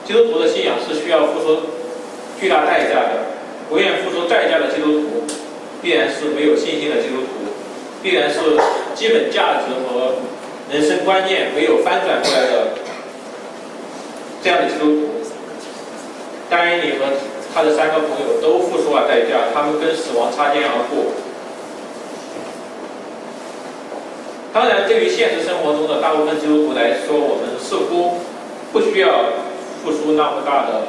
基督徒的信仰是需要付出巨大代价的，不愿付出代价的基督徒必然是没有信心的基督徒，必然是基本价值和人生观念没有翻转过来的这样的基督徒。但以理和他的3个朋友都付出了代价，他们跟死亡擦肩而过。当然，对于现实生活中的大部分基督徒来说，我们似乎不需要付出那么大的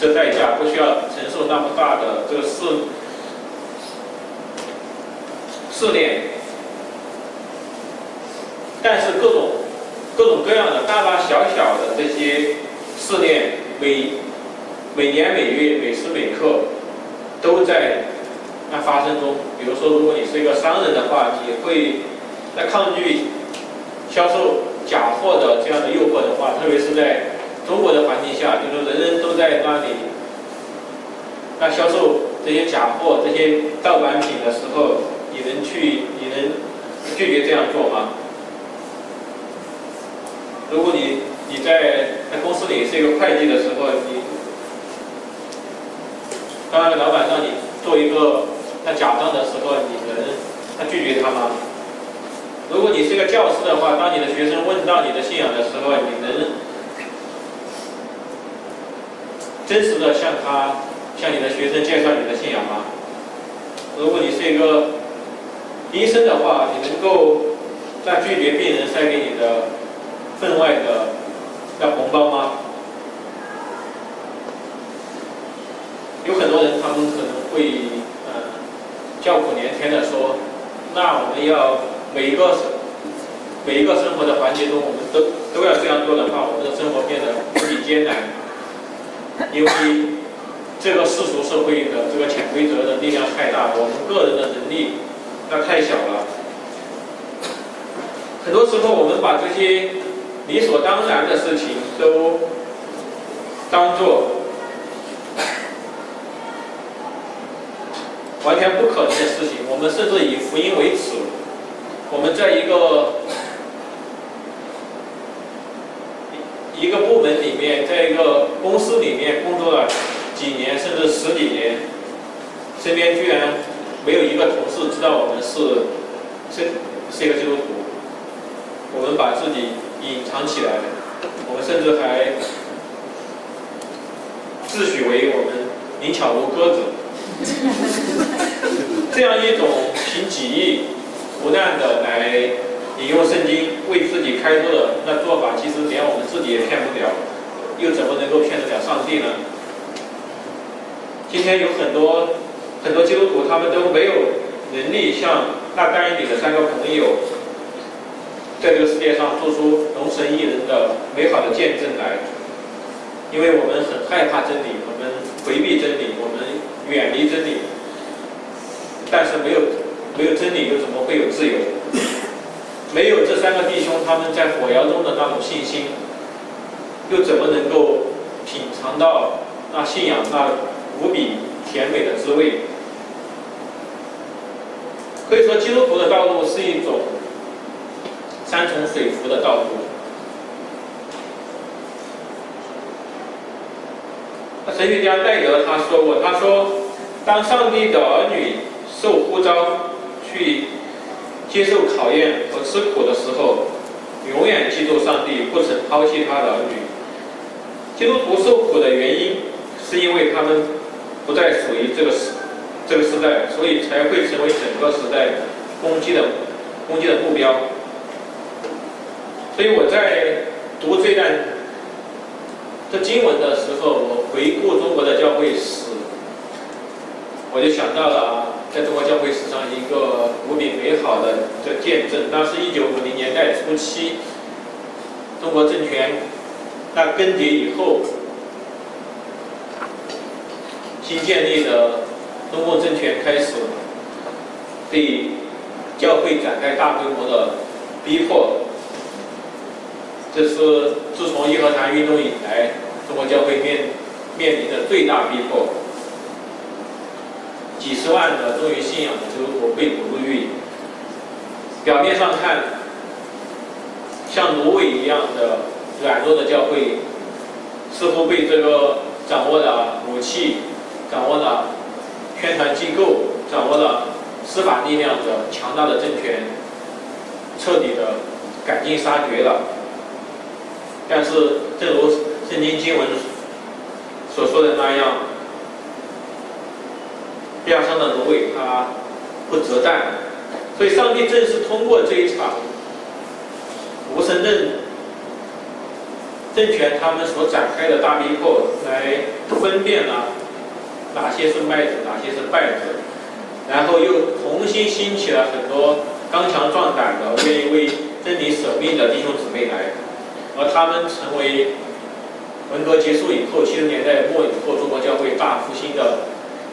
这代价，不需要承受那么大的这个试炼。但是各种各样的大大小小的这些试炼，每年每月每时每刻都在发生中。比如说，如果你是一个商人的话，你会在抗拒销售假货的这样的诱惑的话，特别是在中国的环境下，就是人人都在那里销售这些假货、这些盗版品的时候，你能拒绝这样做吗？如果你在公司里是一个会计的时候，当老板让你做一个假账的时候，你能拒绝他吗？如果你是一个教师的话，当你的学生问到你的信仰的时候，你能真实的向你的学生介绍你的信仰吗？如果你是一个医生的话，你能够拒绝病人塞给你的分外的红包吗？有很多人他们可能会叫苦连天的说，那我们要每一个生活的环节中，我们都要这样做的话，我们的生活变得无比艰难。因为这个世俗社会的这个潜规则的力量太大，我们个人的能力那太小了。很多时候我们把这些理所当然的事情都当作完全不可能的事情，我们甚至以福音为耻。我们在一个部门里面，在一个公司里面工作了几年，甚至10几年，身边居然没有一个同事知道我们是一个基督徒。我们把自己隐藏起来，我们甚至还自诩为我们灵巧如鸽子。这样一种凭己意胡乱的来引用圣经为自己开脱的那做法，其实连我们自己也骗不了，又怎么能够骗得了上帝呢？今天有很多基督徒，他们都没有能力像那但以理的3个朋友，在这个世界上做出容神一人的美好的见证来。因为我们很害怕真理，我们回避真理，我们远离真理。但是没有真理，又怎么会有自由？没有这3个弟兄他们在火窑中的那种信心，又怎么能够品尝到那信仰那无比甜美的滋味？可以说，基督徒的道路是一种山重水复的道路。神学家戴德他说过，他说，当上帝的儿女受呼召去接受考验和吃苦的时候，永远记住上帝不曾抛弃他的儿女。基督徒受苦的原因，是因为他们不再属于这个时代，所以才会成为整个时代攻击的目标。所以我在读这段经文的时候，我回顾中国的教会史，我就想到了在中国教会史上一个无比美好的见证。那是1950年代初期，中国政权那更迭以后，新建立的中共政权开始对教会展开大规模的逼迫。这是自从义和团运动以来，中国教会面临的最大逼迫。几十万的忠于信仰的基督徒被捕入狱。表面上看，像芦苇一样的软弱的教会，似乎被这个掌握了武器、掌握了宣传机构、掌握了司法力量的强大的政权，彻底的赶尽杀绝了。但是，正如圣经经文所说的那样，压伤的芦苇它不折断。所以，上帝正是通过这一场无神论政权他们所展开的大逼迫，来分辨了哪些是麦子，哪些是败子，然后又重新兴起了很多刚强壮胆的、愿意为真理舍命的弟兄姊妹来。而他们成为文革结束以后70年代末以后中国教会大复兴的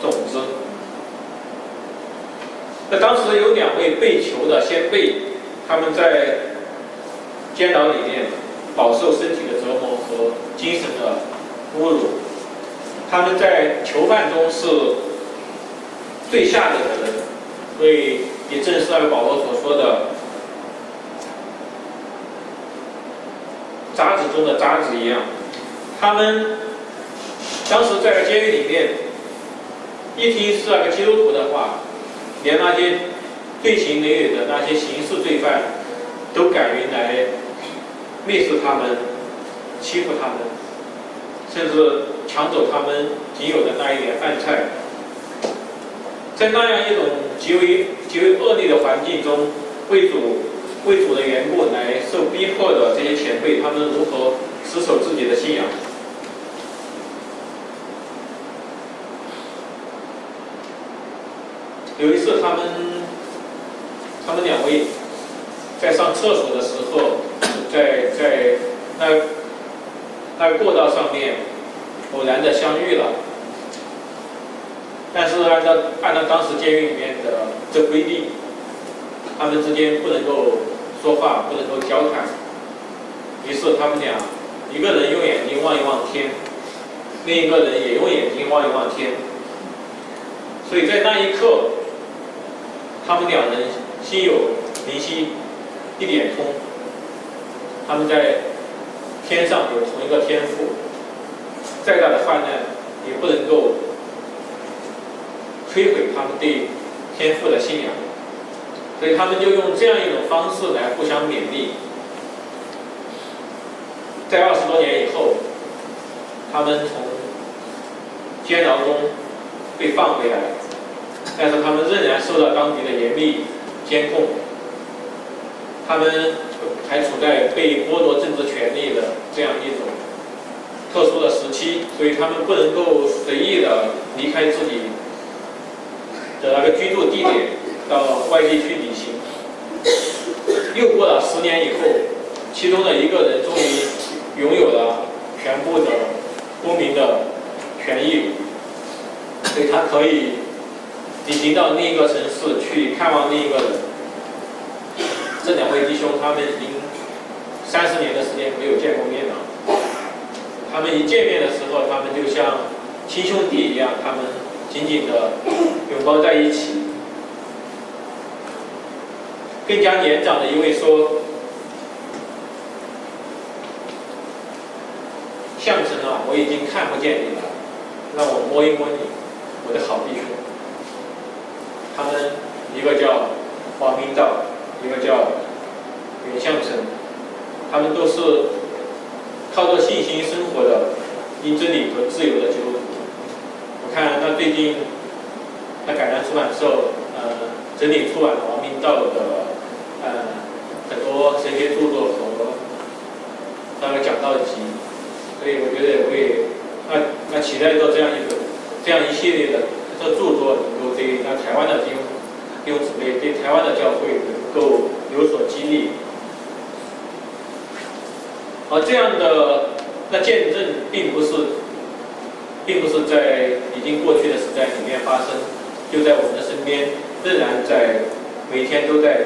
种子。那当时有2位被囚的先辈，他们在监牢里面饱受身体的折磨和精神的侮辱。他们在囚犯中是最下等的人，所以也正是按保罗所说的，渣子中的渣子一样。他们当时在监狱里面，一听是那个基督徒的话，连那些罪行累累的那些刑事罪犯都敢于来蔑视他们、欺负他们，甚至抢走他们仅有的那一点饭菜。在那样一种极为恶劣的环境中，为主的缘故来受逼迫的这些前辈，他们如何持守自己的信仰？有一次，他们2位在上厕所的时候，在那个过道上面，偶然的相遇了，但是按照当时监狱里面的这规定，他们之间不能够说话，不能够交谈。于是他们俩，一个人用眼睛望一望天，另一个人也用眼睛望一望天。所以在那一刻，他们两人心有灵犀一点通，他们在天上有同一个天赋，再大的患难也不能够摧毁他们对天赋的信仰。所以他们就用这样一种方式来互相勉励。在20多年以后，他们从监牢中被放回来，但是他们仍然受到当地的严密监控，他们还处在被剥夺政治权利的这样一种特殊的时期，所以他们不能够随意的离开自己的那个居住地点，到外地去旅行。又过了10年以后，其中的一个人终于拥有了全部的公民的权益，所以他可以旅行到另一个城市去看望另一个人。这两位弟兄他们已经30年的时间没有见过面了，他们一见面的时候，他们就像亲兄弟一样，他们紧紧地拥抱在一起。更加年长的一位说：“相声啊，我已经看不见你了，让我摸一摸你，我的好弟兄。”他们一个叫王明道，一个叫袁相成，他们都是靠着信心生活的因真理和自由的基督徒。我看那最近那改良出版社整理出版了王明道的很多神学著作和那个讲道集，所以我觉得会那期待着这样一系列的这著作能够对那台湾的弟兄姊妹，对台湾的教会能够有所激励。而这样的那见证并不是在已经过去的时代里面发生，就在我们的身边，仍然在每天都在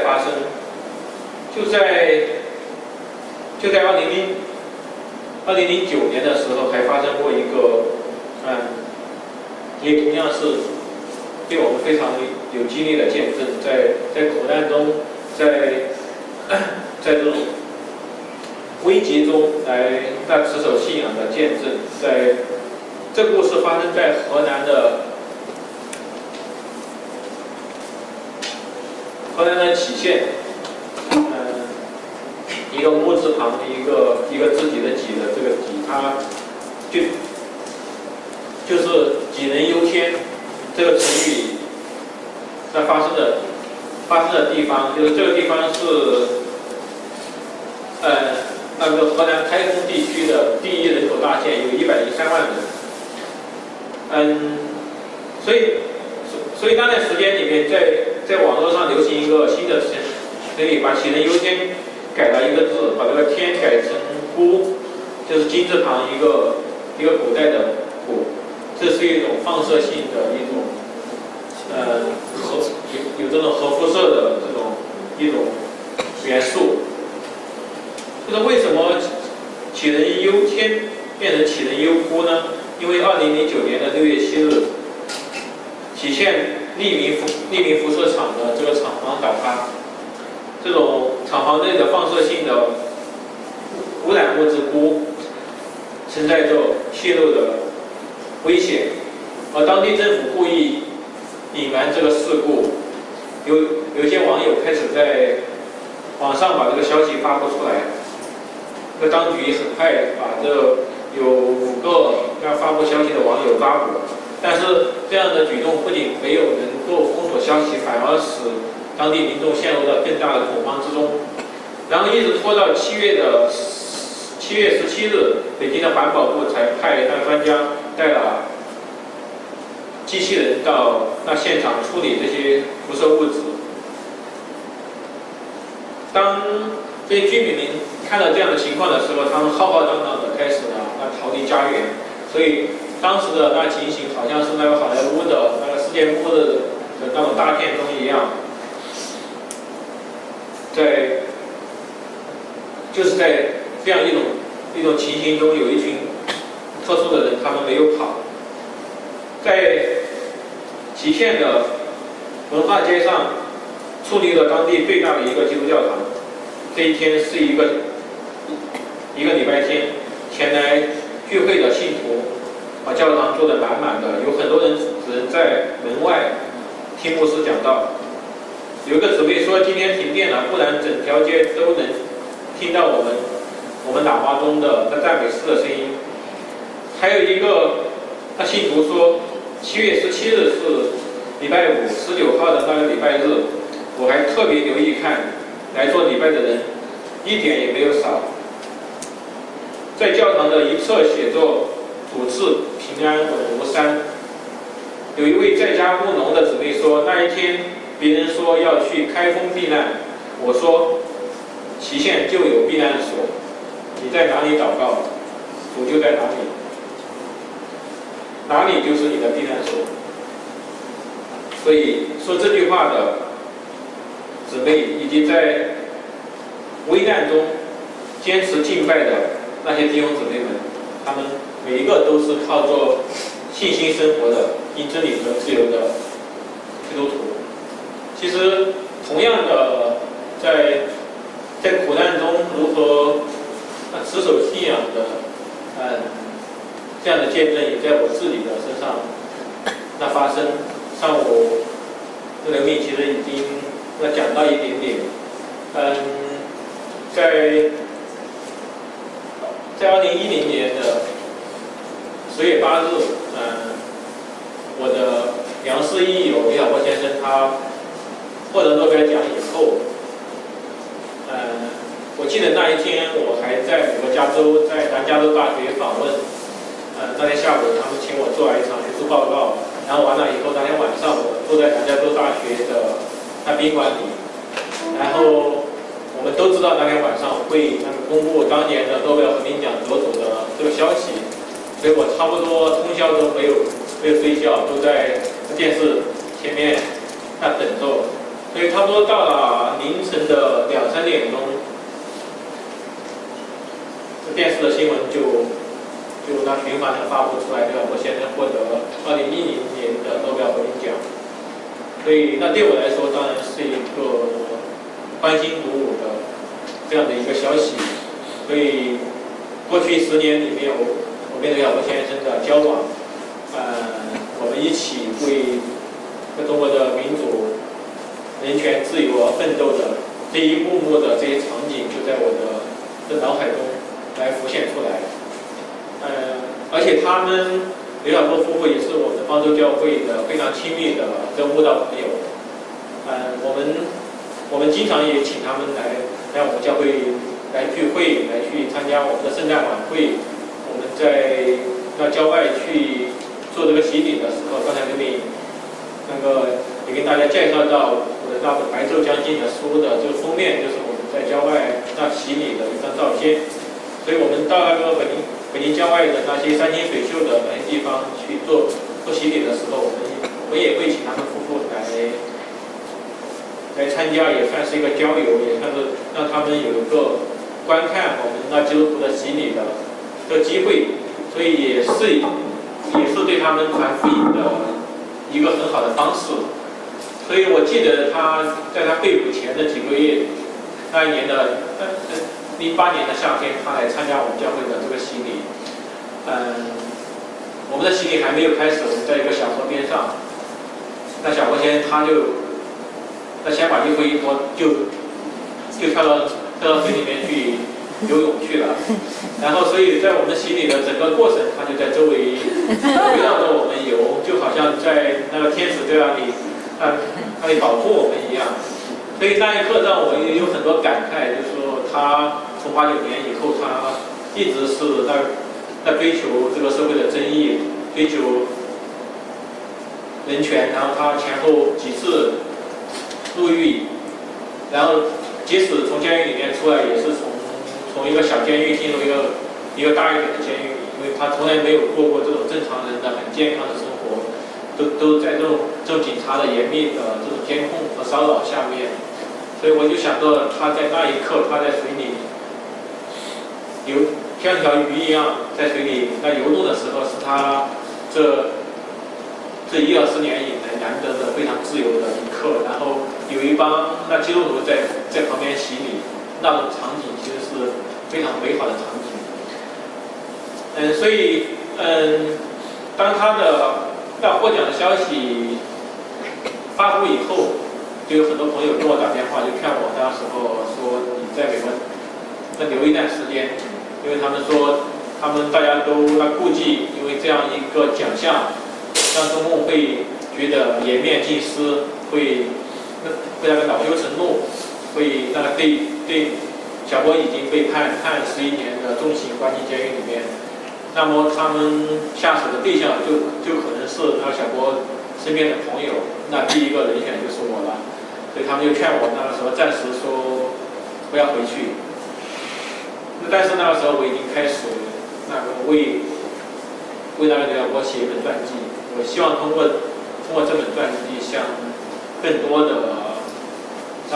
发生。就在2009年的时候，还发生过一个也同样是对我们非常有激励的见证，在苦难中，在这种危急中来持守信仰的见证。这故事发生在河南的杞县，一个木字旁的一个自己的己的这个己，它就是己人忧天这个成语那发生的地方，就是这个地方是那个河南开封地区的第一人口大县，有103万人。所以那段时间里面，在网络上流行一个新的成语，把杞人忧天改了一个字，把这个天改成孤，就是金字旁一个古代的古，这是一种放射性的一种有这种核辐射的一种元素。就是为什么杞人忧天变成杞人忧孤呢？因为2009年的6月7日，杞县利民辐射厂的这个厂房倒塌，这种厂房内的放射性的污染物质钴存在着泄漏的危险，而当地政府故意隐瞒这个事故，有些网友开始在网上把这个消息发布出来。这当局很快把这有5个要发布消息的网友抓捕，但是这样的举动不仅没有能够封锁消息，反而使当地民众陷入了更大的恐慌之中。然后一直拖到7月17日，北京的环保部才派那专家带了机器人到那现场处理这些辐射物质。当这些居民看到这样的情况的时候，他们浩浩荡荡的开始了逃离家园，所以当时的那情形好像是那个好莱坞的那个世界末日的那种大片中一样，就是在这样一种情形中，有一群特殊的人，他们没有跑，在祁县的文化街上矗立了当地最大的一个基督教堂。这一天是一个礼拜天，前来聚会的信徒把教堂坐得满满的，有很多人只能在门外听牧师讲道。有一个姊妹说今天停电了，不然整条街都能听到我们喇叭中的那赞美诗的声音。还有一个信徒说7月17日是礼拜五，19号的那个礼拜日，我还特别留意看，来做礼拜的人一点也没有少。在教堂的一侧写作主赐平安稳如山。有一位在家务农的姊妹说，那一天别人说要去开封避难，我说祁县就有避难所，你在哪里祷告，主就在哪里，哪里就是你的避难所。所以说这句话的姊妹，以及在危难中坚持敬拜的那些弟兄姊妹们，他们每一个都是靠着信心生活的、因真理和自由的基督徒。其实，同样的，在苦难中如何持守信仰的，这样的见证也在我自己的身上发生。像我这个命其实已经讲到一点点，在2010年的10月8日，我的良师益友李晓波先生他获得诺贝尔奖以后，我记得那一天我还在美国加州，在南加州大学访问，那天下午他们请我做了一场学术报告，然后完了以后，那天晚上我坐在南加州大学的宾馆里，然后我们都知道那天晚上会公布当年的诺贝尔和平奖得主的这个消息，所以我差不多通宵都没有睡觉，都在电视前面等着。所以差不多到了凌晨的2、3点钟，电视的新闻就频繁的发布出来，我先生获得2010年的诺贝尔和平奖。所以那对我来说当然是一个欢欣鼓舞的这样的一个消息。所以过去10年里面，我跟刘晓波先生的交往，我们一起为中国的民主、人权、自由而奋斗的这一幕幕的这些场景，就在我的脑海中来浮现出来。而且他们刘晓波夫妇也是我们方舟教会的非常亲密的慕道朋友。我们经常也请他们来我们教会来聚会，来去参加我们的圣诞晚会。我们在郊外去做这个洗礼的时候，刚才刘敏也跟大家介绍到我的那本《白昼将近》的书的这个封面，就是我们在郊外洗礼的一张照片。所以我们到那个北京郊外的那些山清水秀的那些地方去做洗礼的时候，我也会请他们夫妇来参加，也算是一个交流，也算是让他们有一个观看我们基督徒的洗礼的机会。所以也是对他们传福音的一个很好的方式。所以我记得在他被捕前的几个月，那一年的08年的夏天，他来参加我们教会的这个洗礼。我们的洗礼还没有开始，我们在一个小河边上，那小河先他先把衣服一脱，就跳到水里面去游泳去了。然后所以在我们洗礼的整个过程，他就在周围围绕着我们游，就好像在那个天使在那里保护我们一样。所以那一刻让我有很多感慨，就是说他从89年以后，他一直是在追求这个社会的正义，追求人权。然后他前后几次入狱，然后即使从监狱里面出来，也是从从一个小监狱进入一个大一点的监狱，因为他从来没有过这种正常人的很健康的生活，都在这种警察的严密的这种监控和骚扰下面，所以我就想着他在那一刻他在水里像一条鱼一样在水里游动的时候，是他这1、2、4年以来难得的非常自由的一刻。然后有一帮基督徒在旁边洗礼，那种场景其实是非常美好的场景。所以当他的获奖的消息发布以后，就有很多朋友跟我打电话，就劝我那时候说你在美国留一段时间，因为他们说他们大家都估计，因为这样一个奖项让中共会觉得颜面尽失，会恼羞成怒，会对小波已经被判11年的重刑，关进监狱里面。那么他们下手的对象就可能是小波身边的朋友，那第一个人选就是我了。所以他们就劝我那个时候暂时说不要回去。但是那个时候我已经开始为那个刘晓波写一本传记，我希望通过这本传记向更多的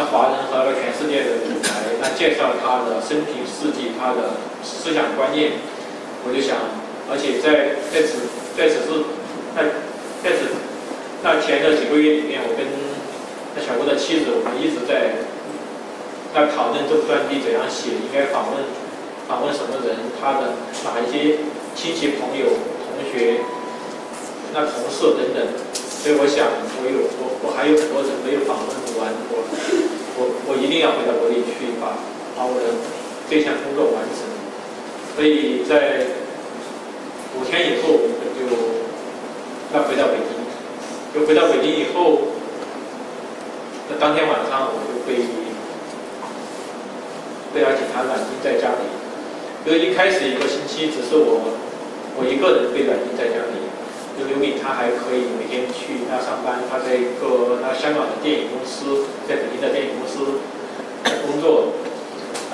华人和全世界的人来介绍他的生平事迹，他的思想观念。我就想，而且在此前的几个月里面，我跟小波的妻子，我们一直在讨论这部传记怎样写，应该访问什么人，他的哪一些亲戚朋友、同学、同事等等。所以我想，我还有很多人没有访问完，我一定要回到国内去把我的这项工作完成。所以在5天以后，我就回到北京。回到北京以后，当天晚上我就被警察软禁在家里。因为一开始1个星期只是我一个人被软禁在家里。就刘敏他还可以每天去上班，他在一个香港的电影公司，在北京的电影公司工作。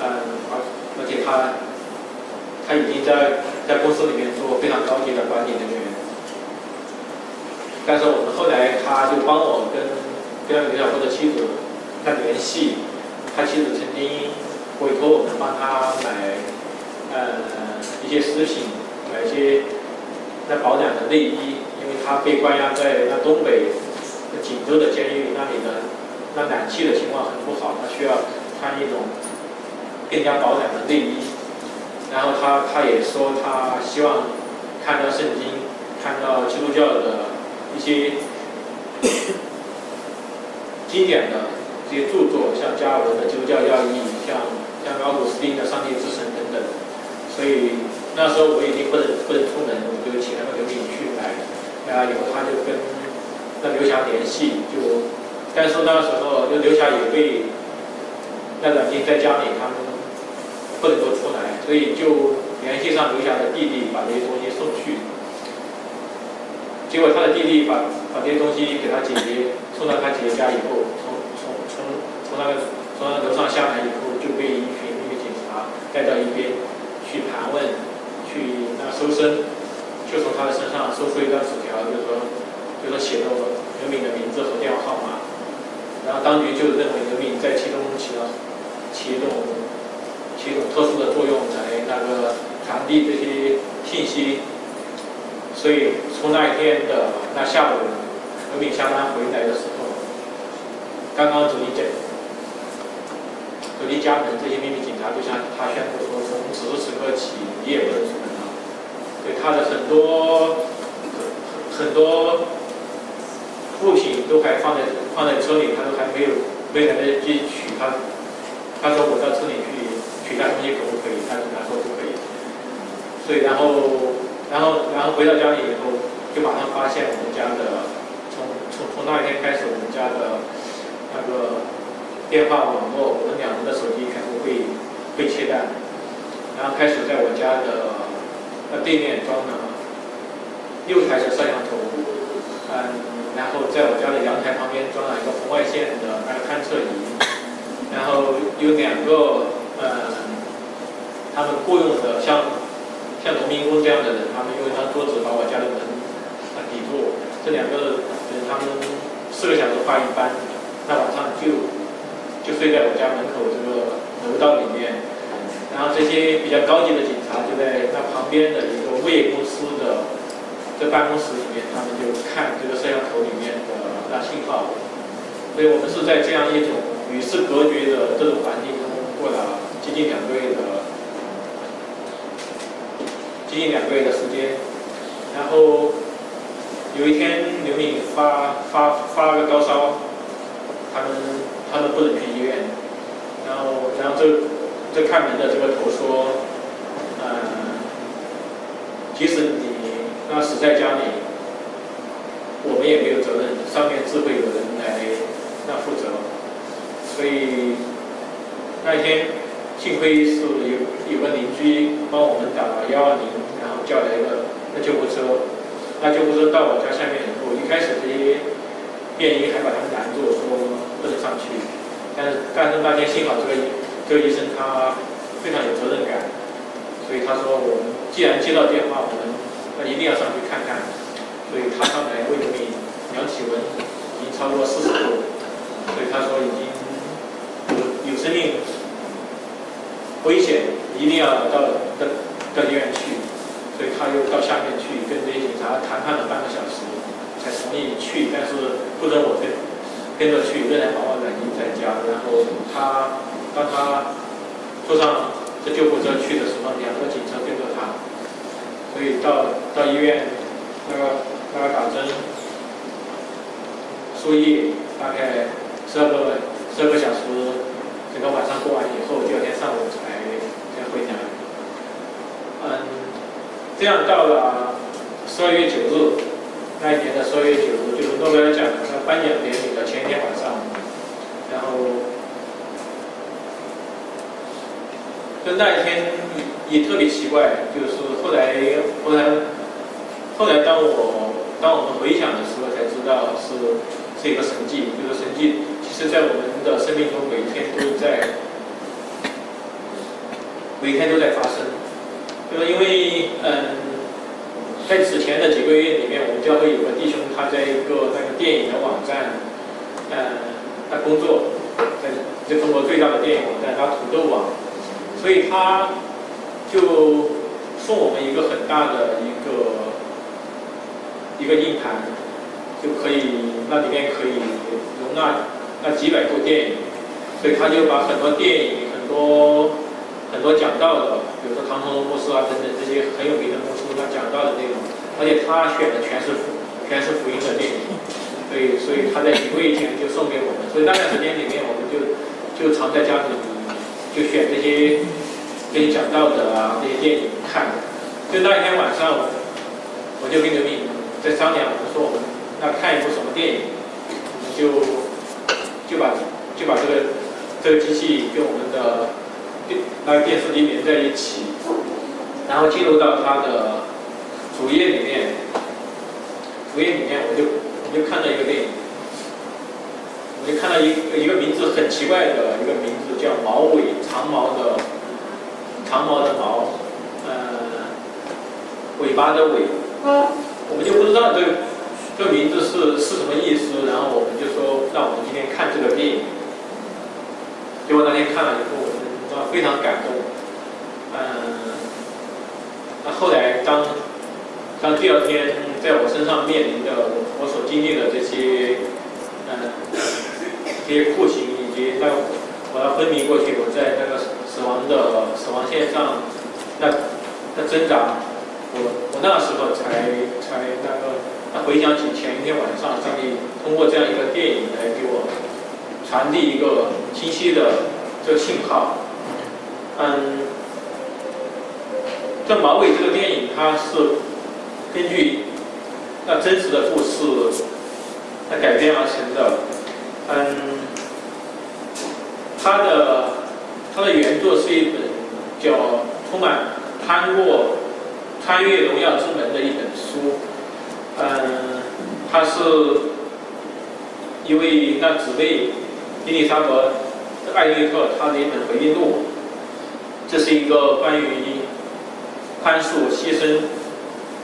而且他已经在公司里面做非常高级的管理人员。但是我们后来他就帮我跟刘晓波的妻子联系，他妻子曾经委托我们帮他买一些食品，买一些保暖的内衣，因为他被关押在东北锦州的监狱，那里的暖气的情况很不好，他需要穿一种更加保暖的内衣。然后他也说他希望看到圣经，看到基督教的一些经典的这些著作，像加尔文的《基督教要义》，像奥古斯丁的《上帝之神》等等。所以那时候我已经不能出门，我就请刘敏去买。以后他就跟刘霞联系，但是那时候刘霞也被软禁在家里，他们不能够出来，所以就联系上刘霞的弟弟，把这些东西送去。结果他的弟弟把这些东西给他姐姐送到他姐姐家以后，从那个楼上下来以后，就被一群秘密警察带到一边去盘问，去搜身，就从他的身上搜出一张纸条，就说写了刘敏的名字和电话号码。然后当局就认为刘敏在其中起一种特殊的作用，来传递这些信息。所以从那一天的下午，刘敏下班回来的时候，刚刚走进家门，这些秘密警察就向他宣布说，从此时此刻起，你也不能出门了。对他的很多物品都还放在车里，他都还没来得及取。他说我到车里去取他东西可不可以？他说不可以。所以然后回到家里以后，就马上发现我们家的从那一天开始，我们家的电话网络，我们2人的手机全部被切断。然后开始在我家的对面装了6台的摄像头，然后在我家的阳台旁边装了一个红外线的探测仪，然后有2个他们雇佣的像农民工这样的人，他们用一张桌子把我家的门抵住，这2个人他们4个小时画一班，那晚上就睡在我家门口这个楼道里面。然后这些比较高级的警察就在那旁边的一个物业公司的这办公室里面，他们就看这个摄像头里面的那信号。所以我们是在这样一种与世隔绝的这种环境中过了接近2个月的时间。然后有一天刘敏发了个高烧，他们不能去医院，然后这看门的这个头说，即使你那死在家里，我们也没有责任，上面自会有人来那负责。所以那一天幸亏是有个邻居帮我们打了120，然后叫来一个救护车。那救护车到我家下面以后，一开始这些便衣还把他们拦住，说不能上去。但是那天幸好这个医生他非常有责任感，所以他说我们既然接到电话，我们一定要上去看看。所以他上来为刘敏量体温，已经超过40度，所以他说已经有生命危险，一定要到医院去。所以他又到下面去跟这些警察谈判了半个小时，才同意去，但是不准我跟着去，仍然把我软禁在家。然后当他坐上这救护车去的时候，2个警车跟着他，所以到医院那个打针输液，大概12个小时，整个晚上过完以后，第2天上午才回家。这样到了12月9日，那一年的12月9日，就是诺贝尔奖的颁奖典礼的前一天晚上，然后跟那一天也特别奇怪，就是后来当我们回想的时候才知道是一个神迹，这个神迹其实在我们的生命中每天都在发生。就是因为在此前的几个月里面，我们教会有个弟兄，他在一个那个电影的网站，他工作，在中国最大的电影网站，他土豆网，所以他就送我们一个很大的一个硬盘，就可以那里面可以容纳那几百部电影，所以他就把很多电影很多讲道的，比如说唐崇荣牧师啊等等这些很有名的牧师，他讲道的内容，而且他选的全是福音的电影，所以他在几个月前就送给我们，所以那段时间里面我们就常在家里就选这些讲道的这些电影看。就那一天晚上，我就跟刘敏在商量，我们说我们那看一部什么电影，我们就把这个机器跟我们的那个电视机连在一起，然后进入到它的主页里面，我就看到一个电影，我就看到一个名字很奇怪的一个名字，叫毛尾，长毛的毛，尾巴的尾，我们就不知道这个名字是什么意思，然后我们就说，那我们今天看这个电影。结果那天看了以后，我们非常感动。那后来当第2天在我身上面临的我所经历的这些酷刑，以及我要昏迷过去，我在那个死亡线上那挣扎，我那个时候才回想起前一天晚上，上帝通过这样一个电影来给我传递一个清晰的这个信号。这毛尾这个电影，它是根据那真实的故事改编而成的。它的原作是一本叫充满穿越荣耀之门的一本书。它是一位那姊妹伊丽莎白艾略特她的一本回忆录。这是一个关于宽恕、牺牲、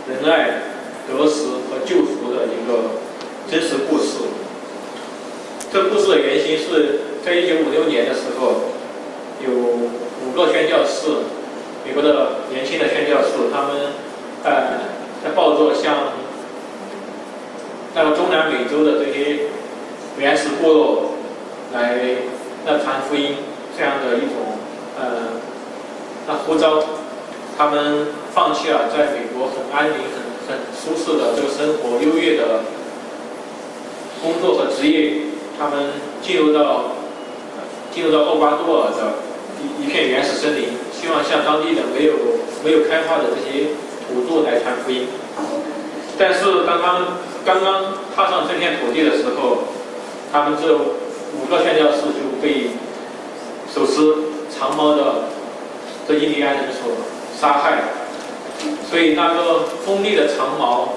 仁爱、得死和救赎的一个真实故事。这故事的原型是在1956年的时候，有5个宣教士，美国的年轻的宣教士，他们在抱着像那个中南美洲的这些原始部落来传福音这样的一种呼召，他们放弃了在美国很安宁、很舒适的这个生活、优越的工作和职业，他们进入到厄瓜多尔的一片原始森林，希望向当地的没有开化的这些土著来传福音。但是当他们刚刚踏上这片土地的时候，他们这5个宣教士就被手持长矛的这印第安人所杀害。所以那个锋利的长矛，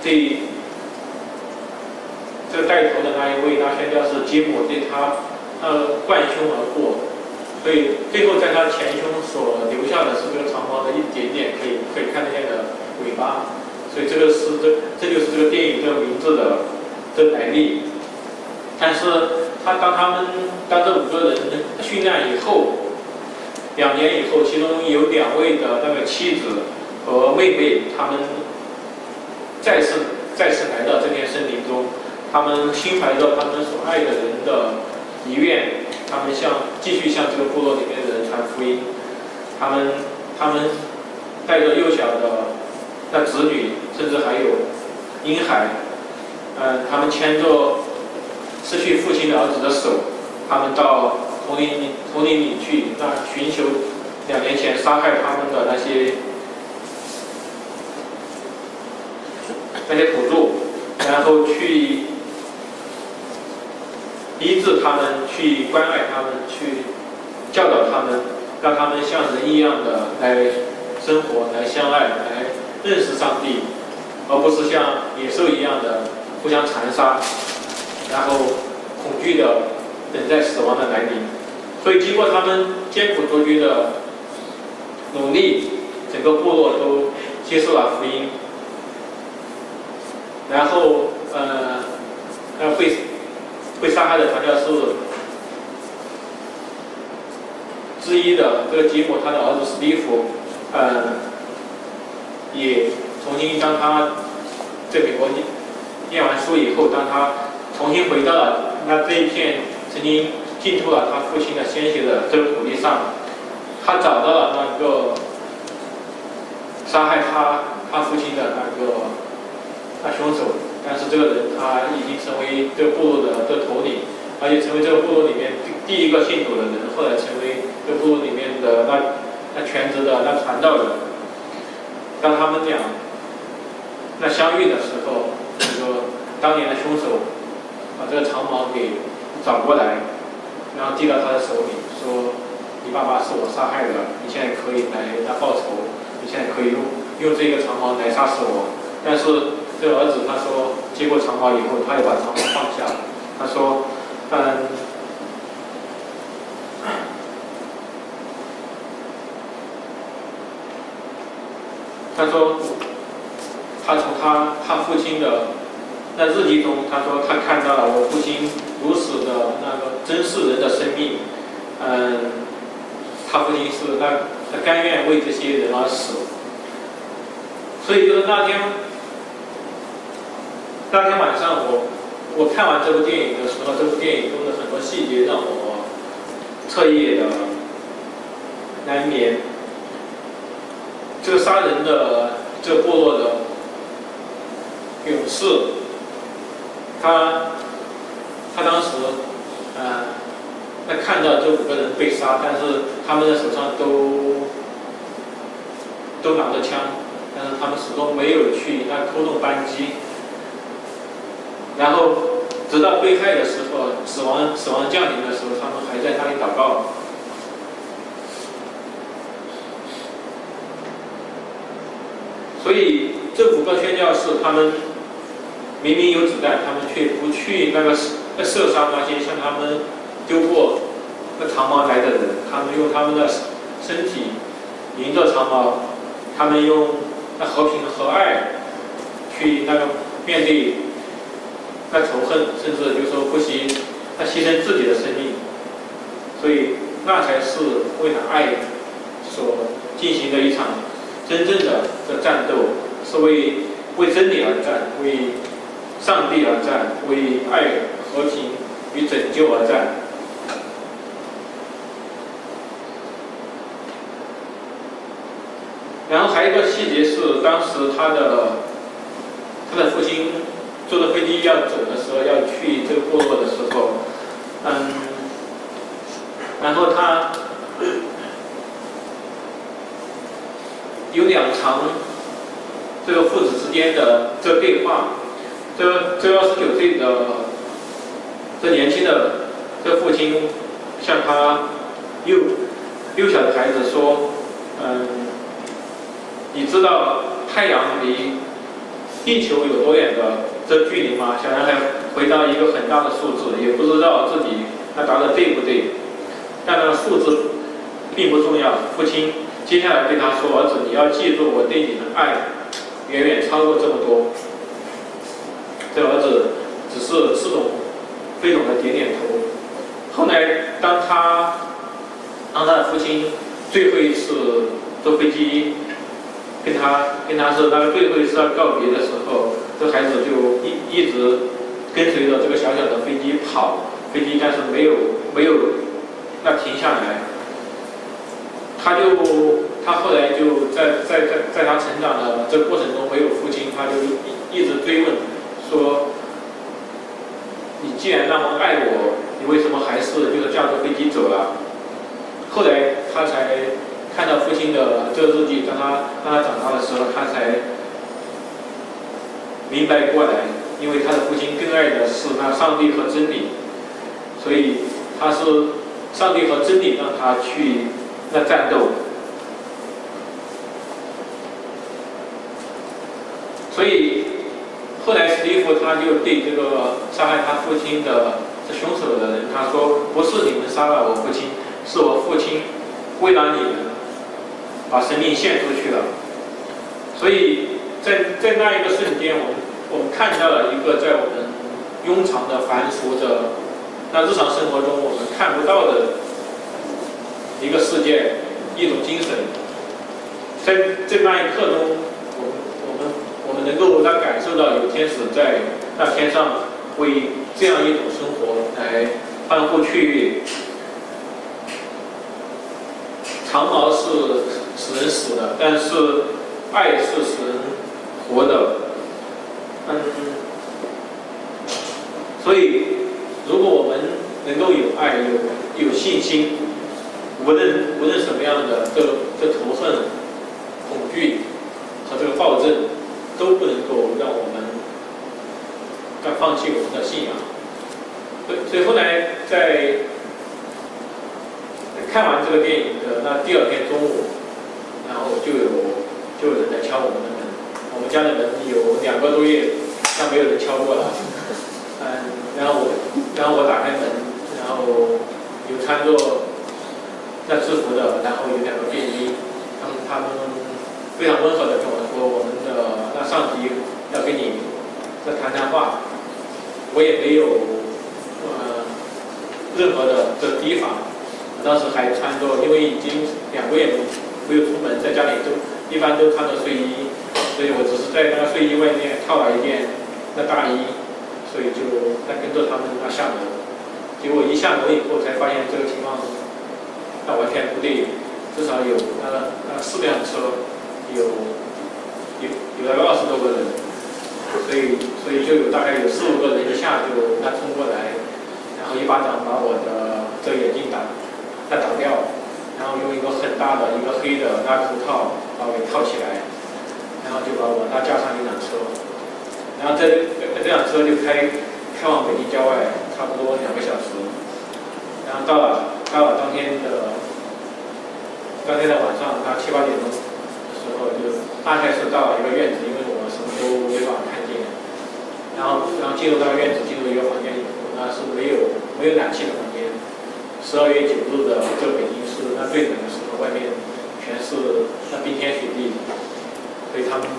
对这个带头的那宣教士吉姆对他贯胸而过，所以最后在他前胸所留下的是这个长矛的一点点可以看得见的尾巴。所以这就是这个电影这个名字的这来历。但是当这5个人殉难以后，2年以后，其中有2位的那个妻子和妹妹，他们再次来到这片森林中，他们心怀着他们所爱的人的遗愿，他们继续向这个部落里面的人传福音。他们带着幼小的子女，甚至还有婴孩，他们牵着失去父亲的儿子的手，他们到丛林里去，寻求2年前杀害他们的那些土著，然后去医治他们，去关爱他们，去教导他们，让他们像人一样的来生活，来相爱，来认识上帝，而不是像野兽一样的互相残杀，然后恐惧的等待死亡的来临。所以经过他们艰苦卓绝的努力，整个部落都接受了福音。然后被杀害的传教士之一的这个吉姆，他的儿子史蒂夫，也重新当他在美国念完书以后，当他重新回到了这一片曾经浸透了他父亲的鲜血的这个土地上，他找到了那个杀害他父亲的那凶手。但是这个人他已经成为这个部落的头领，而且成为这个部落里面第一个信主的人，后来成为这个部落里面的那全职的那传道人。当他们俩相遇的时候，这个当年的凶手把这个长矛给找过来，然后递到他的手里，说：“你爸爸是我杀害的，你现在可以来报仇，你现在可以用这个长矛来杀死我。”但是这个儿子他说，接过长矛以后，他也把长矛放下。他说：“他从他父亲的那日记中，他说他看到了我父亲如此的那个珍视人的生命，他父亲是他甘愿为这些人而死。”所以就是那天晚上我看完这部电影的时候，这部电影中的很多细节让我彻夜的难眠。这个杀人的这个部落的勇士，他当时看到这5个人被杀，但是他们的手上都拿着枪，但是他们始终没有去拖动扳机。然后直到被害的时候，死亡降临的时候，他们还在那里祷告。所以这5个宣教士，他们明明有子弹，他们却不去射杀那些向他们丢过那长矛来的人，他们用他们的身体迎着长矛，他们用那和平和爱去那个面对那仇恨，甚至就是说不惜那牺牲自己的生命，所以那才是为了爱所进行的一场真正的战斗，是为真理而战，为上帝而战，为爱、和平与拯救而战。然后还有一个细节是，当时他的父亲坐着飞机要走的时候，要去这个部落的时候，然后他有2场这个父子之间的这个对话。这29岁的这年轻的这父亲向他幼小的孩子说，你知道太阳离地球有多远的这距离吗？小男孩回答一个很大的数字，也不知道自己他答的对不对，但那个数字并不重要。父亲接下来对他说：“儿子，你要记住，我对你的爱远远超过这么多。”这儿子只是似懂非懂的点点头。后来，当他的父亲最后一次坐飞机跟他是那个最后一次要告别的时候，这孩子就一直跟随着这个小小的飞机跑，但是没有那停下来。他后来就在他成长的这个过程中没有父亲，他就一直追问说：“你既然那么爱我，你为什么还是就是驾着飞机走了？”后来他才看到父亲的这个日记，当他长大的时候，他才明白过来，因为他的父亲更爱的是那上帝和真理，所以他是上帝和真理让他去那战斗。所以后来史蒂夫他就对这个杀害他父亲的这凶手的人，他说：“不是你们杀了我父亲，是我父亲为了你们把生命献出去了。”所以在那一个瞬间，我们看到了一个在我们庸常的凡俗的那日常生活中我们看不到的一个世界，一种精神。在那一刻中，我们能够感受到有天使在那天上为这样一种生活来欢呼雀跃。长矛是使人死的，但是爱是使人活的。所以如果我们能够有爱，有信心，无论什么样的这仇恨、恐惧和这个暴政，都不能够让我们放弃我们的信仰。所以后来在看完这个电影的那第2天中午，然后就有人来敲我们的门。我们家的门有2个多月，但没有人敲过了。然后我打开门，然后有穿着那制服的，然后有2个便衣，他们非常温和的跟我说，我们的那上级要跟你谈话。我也没有任何的这提防。当时还穿着，因为已经2个月没有出门，在家里一般都穿着睡衣，所以我只是在那个睡衣外面套了一件那大衣，所以就跟着他们下楼。结果一下楼以后才发现这个情况那完全不对，至少有那4辆车，有那个20多个人，所以就有大概有4、5个人一下就冲过来，然后一巴掌把我的这个眼镜打掉，然后用一个很大的一个黑的那头套把我给套起来，然后就把我架上一辆车，然后这辆车就开往北京郊外，差不多2个小时，然后到了当天的晚上，7、8点钟的时候，就大概是到了一个院子，因为我什么都没法看见，然后进入那个院子，进入一个房间以后，那是没有暖气的房间， 12月9日的这北京是那最冷的时候，外面全是那冰天雪地，所以他们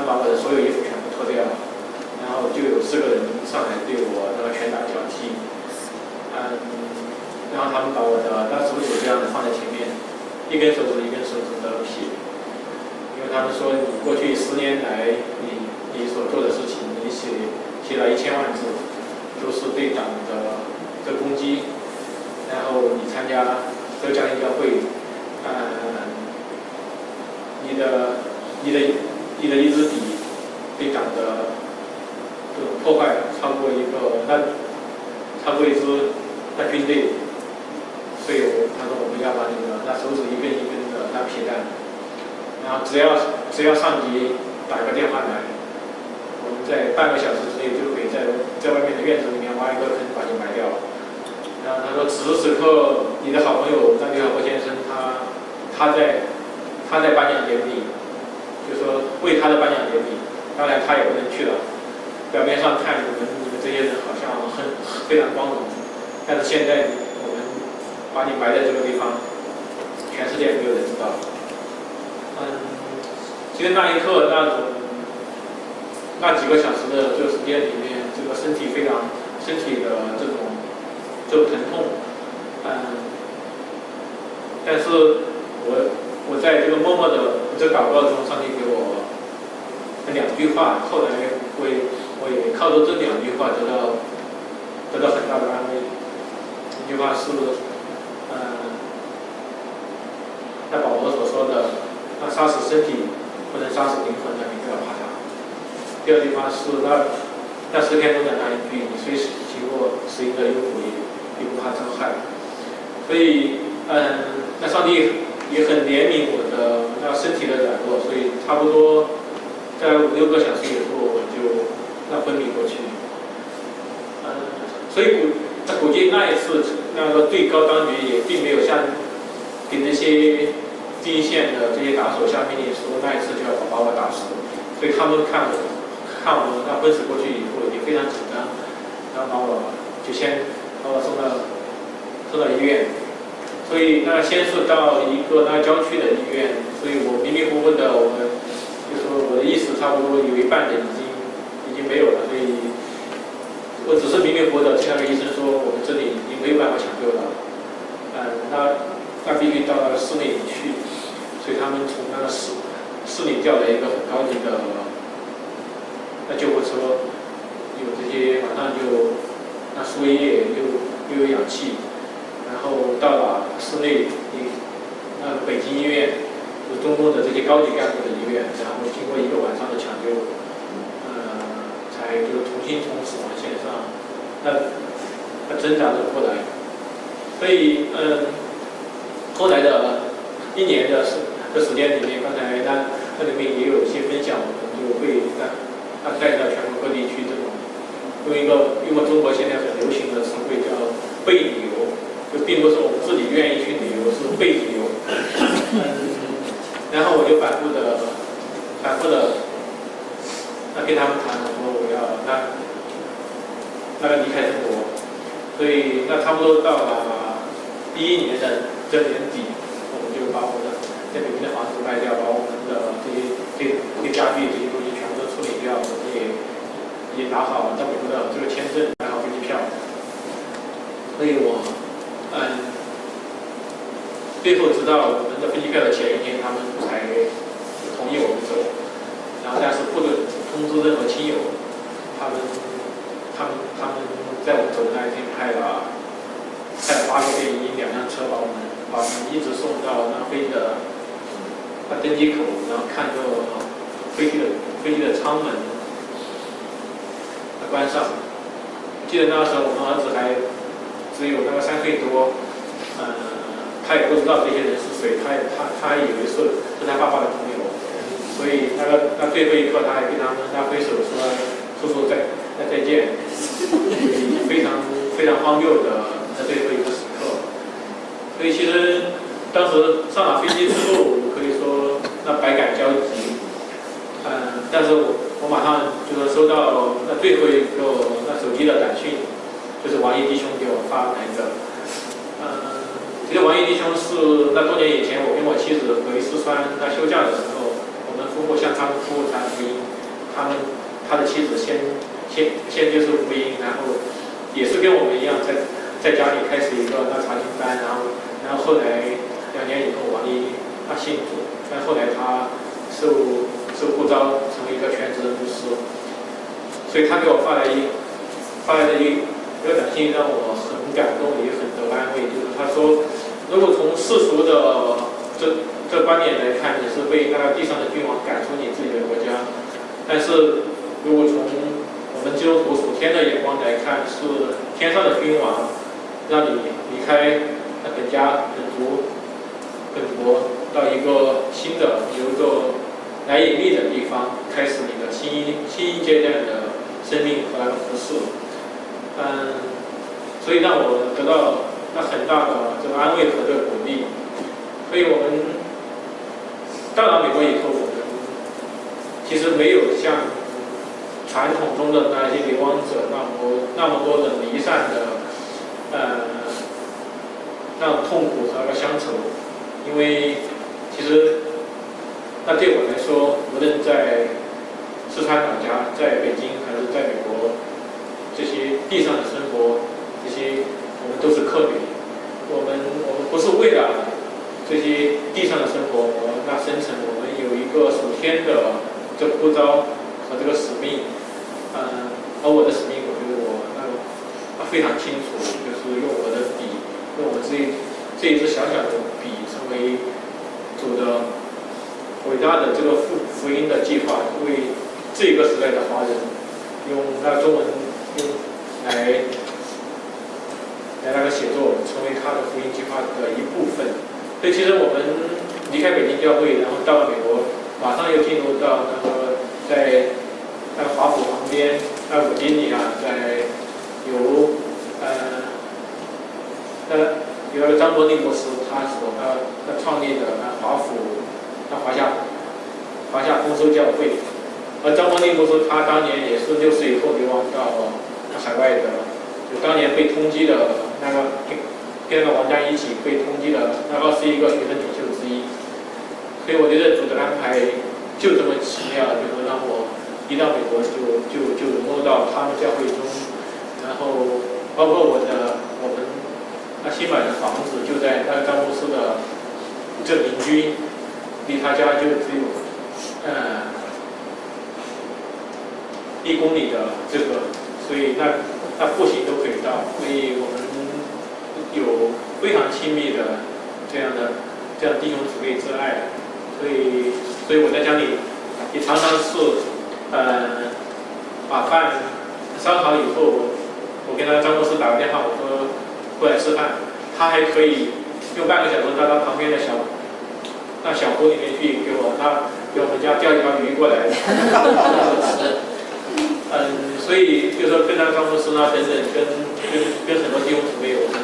把我的所有衣服全部脱掉，然后就有4个人上来对我那个拳打脚踢，然后他们把我的那手指这样的放在前面，一根手指一根手指的撇，因为他们说你过去10年来你所做的事情，你写了1000万字，都是对党的攻击，然后你参加这个家庭教会，你的一支笔对党的这种破坏超过一支那军队，所以他说我们要把那手指一根一根的那撇断，然后只要上级打个电话来，我们在半个小时之内就可以在外面的院子里面挖一个坑把你埋掉。然后他说此时此刻你的好朋友那刘晓波先生他在颁奖典礼，就说为他的颁奖典礼，当然他也不能去了。表面上看你们这些人好像非常光荣，但是现在我们把你埋在这个地方，全世界没有人知道。其实那一刻那几个小时的这个时间里面，这个身体的这种疼痛，但是我在这个默默的这祷告中，上帝给我2句话，后来我也靠着这2句话得到很大的安慰。一句话是，那保罗所说的，那杀死身体不能杀死灵魂的，你不要怕它。第2句话是那诗篇中的那一句，你虽死经过死荫的幽谷，也不怕遭害。所以那上帝也很怜悯我的那身体的软弱，所以差不多在5-6个小时以后，我就昏迷过去。所以估计那一次那个最高当局也并没有像给这些第一线的这些打手下命令说那一次就要把我打死，所以他们看我那昏死过去以后也非常紧张，然后就先把我送到医院。所以那先是到一个那郊区的医院，所以我迷迷糊糊的，就说我的意识差不多有一半的已经没有了，所以我只是迷迷糊糊的听那个医生说我们这里已经没有办法抢救了，那必须到那个市内里去，所以他们从那个市里调了一个很高级的那救护车，有这些马上就那输液又有氧气。然后到了市内，那北京医院，就中共的这些高级干部的医院，然后经过1个晚上的抢救，才就重新从死亡线上，挣扎着过来。所以后来的1年的时间里面，刚才那里面也有一些分享，我们就会带到全国各地去这种，用中国现在很流行的词汇叫被旅游。就并不是我们自己愿意去旅游，是被旅游。然后我就反复的跟他们谈，我说我要那个离开中国，所以那差不多到了2011年的这年底，我们就把我的在北京的房子卖掉，把我们的这些家具这些东西全部都处理掉，我们也打好到美国的这个签证，买好飞机票，所以我。最后直到我们的飞机票的前一天，他们才同意我们走。然后但是不准通知任何亲友。他们在我们走的那一天派了8个便衣，2辆车把我们一直送到那飞机的登机口，然后看着飞机的舱门关上。记得那时候我们儿子还只有那个3岁多，他也不知道这些人是谁，他还以为是他爸爸的朋友，所以那最后一刻他还跟他们挥手说叔叔再见，非常非常荒谬的最后一个时刻。所以其实当时上了飞机之后，可以说那百感交集，但是我马上就是收到那最后一个那手机的短信，就是王毅弟兄给我发来的，其实王毅弟兄是那多年以前，我跟我妻子回四川那休假的时候，我们夫妇向他们服务传福音，他的妻子先接受福音，然后也是跟我们一样在家里开始一个那查经班，然后后来2年以后王毅他信主，但后来他受呼召成为一个全职的牧师，所以他给我发来的一个短信让我很感动，也很得安慰，就是他说，如果从世俗的这观点来看，你是被那个地上的君王赶出你自己的国家，但是如果从我们基督徒属天的眼光来看，是天上的君王让你离开那本家本族本国，到一个新的有一个来隐秘的地方，开始你的新一阶段的生命和那个服侍。所以让我得到那很大的这个安慰和这个鼓励。所以我们到了美国以后，我们其实没有像传统中的那些流亡者那么多的离散的那种痛苦和那个乡愁，因为其实那对我来说，无论在四川老家，在北京还是在美国，这些地上的生活，这些我们都是客旅，我们不是为了这些地上的生活而那生成，我们有一个属天的这呼召和这个使命，而我的使命，我觉得我非常清楚，就是用我的笔，用我这一支小小的笔，成为主的伟大的这个福音的计划，为这个时代的华人用那中文来那个写作，成为他的福音计划的一部分。所以其实我们离开北京教会，然后到了美国，马上又进入到那个在那个华府旁边那5英里啊，在有那个张伯苓博士他所创立的那华府那华夏丰收教会，而张伯苓博士他当年也是60以后流亡到海外的，就当年被通缉的那个跟那个王家一起被通缉的那21个学生领袖之一。所以我觉得主的安排就这么奇妙，就是让我一到美国就融入到他们教会中，然后包括我们那新买的房子就在那个张牧师的这邻居，离他家就只有1公里的这个，所以那步行都可以到，所以我们有非常亲密的这样弟兄姊妹之爱，所以我在家里也常常是把饭烧好以后，我跟张牧师打个电话，我说过来吃饭，他还可以用半个小时到他旁边的小湖里面去给我们家钓一条鱼过来吃。所以就说跟那张牧师等等，跟很多弟兄姊妹，我们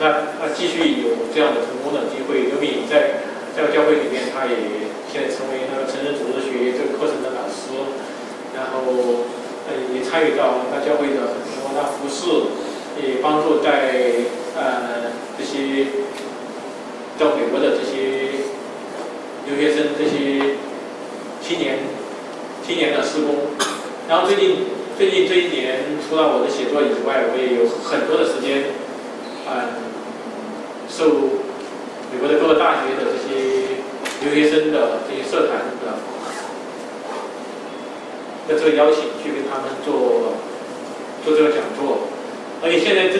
那继续有这样的成功的机会。刘敏在教会里面，他也现在成为那个成人组织学这个课程的老师，然后也参与到那教会的很多那服侍，也帮助在这些到美国的这些留学生这些青年的事工。然后最近这1年，除了我的写作以外，我也有很多的时间，受美国的各个大学的这些留学生的这些社团的这个邀请，去跟他们做这个讲座。而且现在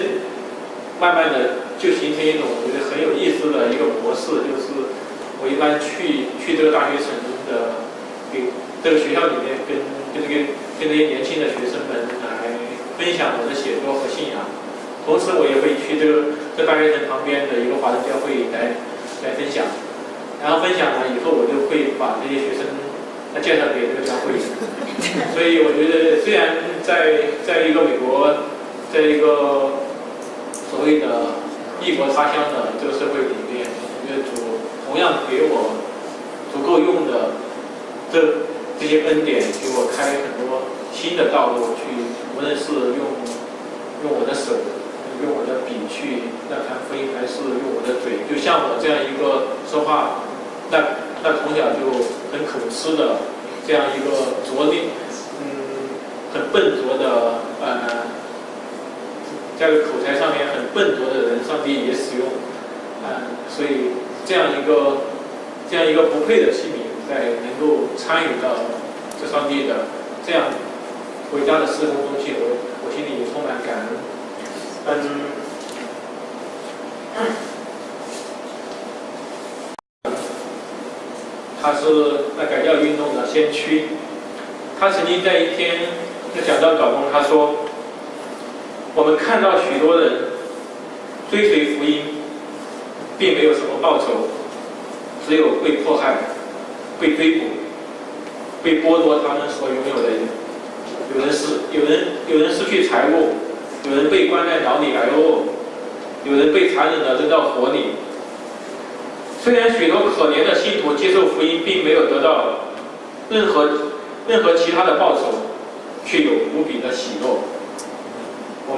慢慢的就形成一种我觉得很有意思的一个模式，就是我一般去这个大学城的，给这个学校里面跟这些年轻的学生们来分享我的写作和信仰，同时我也会去这大学城旁边的一个华人教会来分享，然后分享了以后，我就会把这些学生介绍给这个教会。所以我觉得，虽然在一个美国，在一个所谓的异国他乡的这个社会里面，我觉得主同样给我足够用的这些恩典，给我开很多新的道路去，无论是用我的手，用我的笔去传福音，还是用我的嘴？就像我这样一个说话，那从小就很口吃的这样一个拙劣，很笨拙的在口才上面很笨拙的人，上帝也使用，所以这样一个不配的器皿，在能够参与到这上帝的这样伟大的事工中去，我心里充满感恩。他是改教运动的先驱，他曾经在一篇讲道稿中他说，我们看到许多人追随福音，并没有什么报酬，只有被迫害、被追捕、被剥夺他们所拥有的。有人失去财物，有人被关在牢里挨饿，有人被残忍地扔到火里。虽然许多可怜的信徒接受福音，并没有得到任何其他的报酬，却有无比的喜乐。我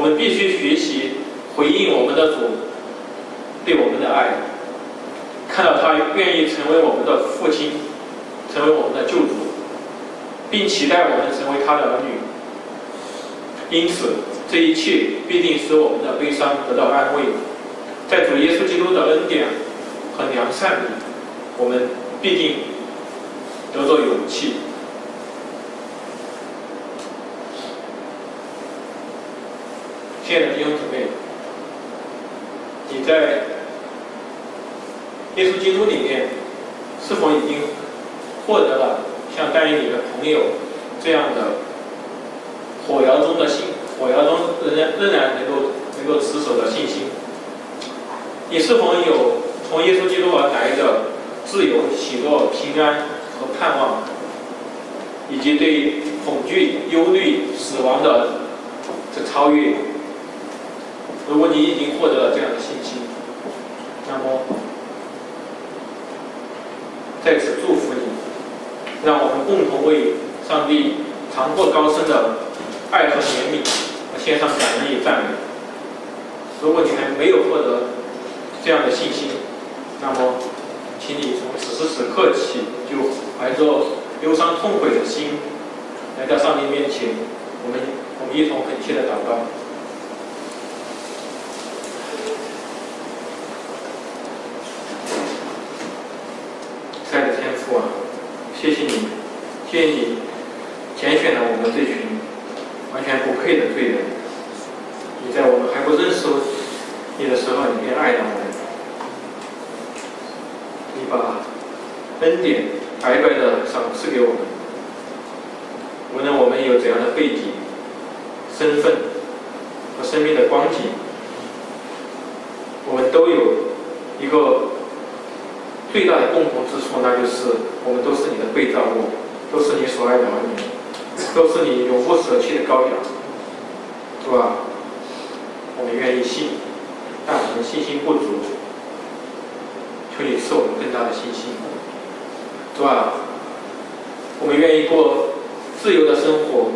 们必须学习回应我们的主对我们的爱，看到他愿意成为我们的父亲，成为我们的救主，并期待我们成为他的儿女。因此，这一切必定使我们的悲伤得到安慰。在主耶稣基督的恩典和良善里，我们必定得到勇气。亲爱的弟兄姊妹，你在耶稣基督里面是否已经获得了像但以理的朋友这样的火窑中仍然能够持守的信心？你是否有从耶稣基督而来的自由、喜乐、平安和盼望，以及对恐惧、忧虑、死亡的超越？如果你已经获得了这样的信心，那么在此祝福你，让我们共同为上帝长阔高深的爱和怜悯献上感恩与赞美。如果你还没有获得这样的信心，那么请你从此时此刻起，就怀着忧伤痛悔的心来到上帝面前，我们一同恳切的祷告。亲爱的天父啊，谢谢你拣选了我们这群完全不配的罪人。你在我们还不认识你的时候，你便爱了我们。你把恩典白白的赏赐给我们，无论我们有怎样的背景、身份和生命的光景，我们都有一个最大的共同之处，那就是我们都是你的被造物，都是你所爱的儿女，都是你永不舍弃的羔羊。主啊，我们愿意信，但我们信心不足，求你赐我们更大的信心。主啊，我们愿意过自由的生活，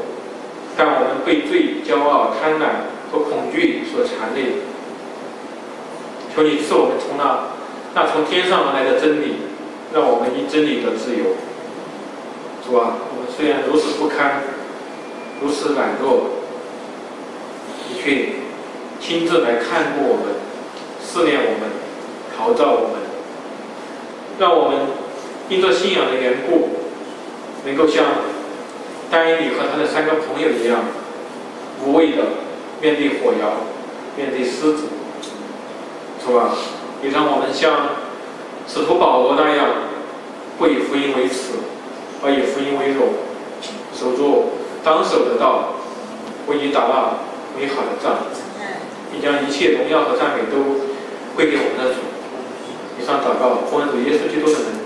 但我们被罪、骄傲、贪婪和恐惧所缠累。求你赐我们从那从天上而来的真理，让我们因真理得自由。主啊，我们虽然如此不堪，如此软弱，你却亲自来看顾我们，试炼我们，陶造我们，让我们因着信仰的缘故，能够像但以理和他的3个朋友一样，无畏的面对火窑，面对狮子。主啊，也让我们像使徒保罗那样，不以福音为耻，而以福音为荣，守住当守的道，为你打那美好的仗，并将一切荣耀和赞美都归给我们的主。以上祷告，奉主耶稣基督的名。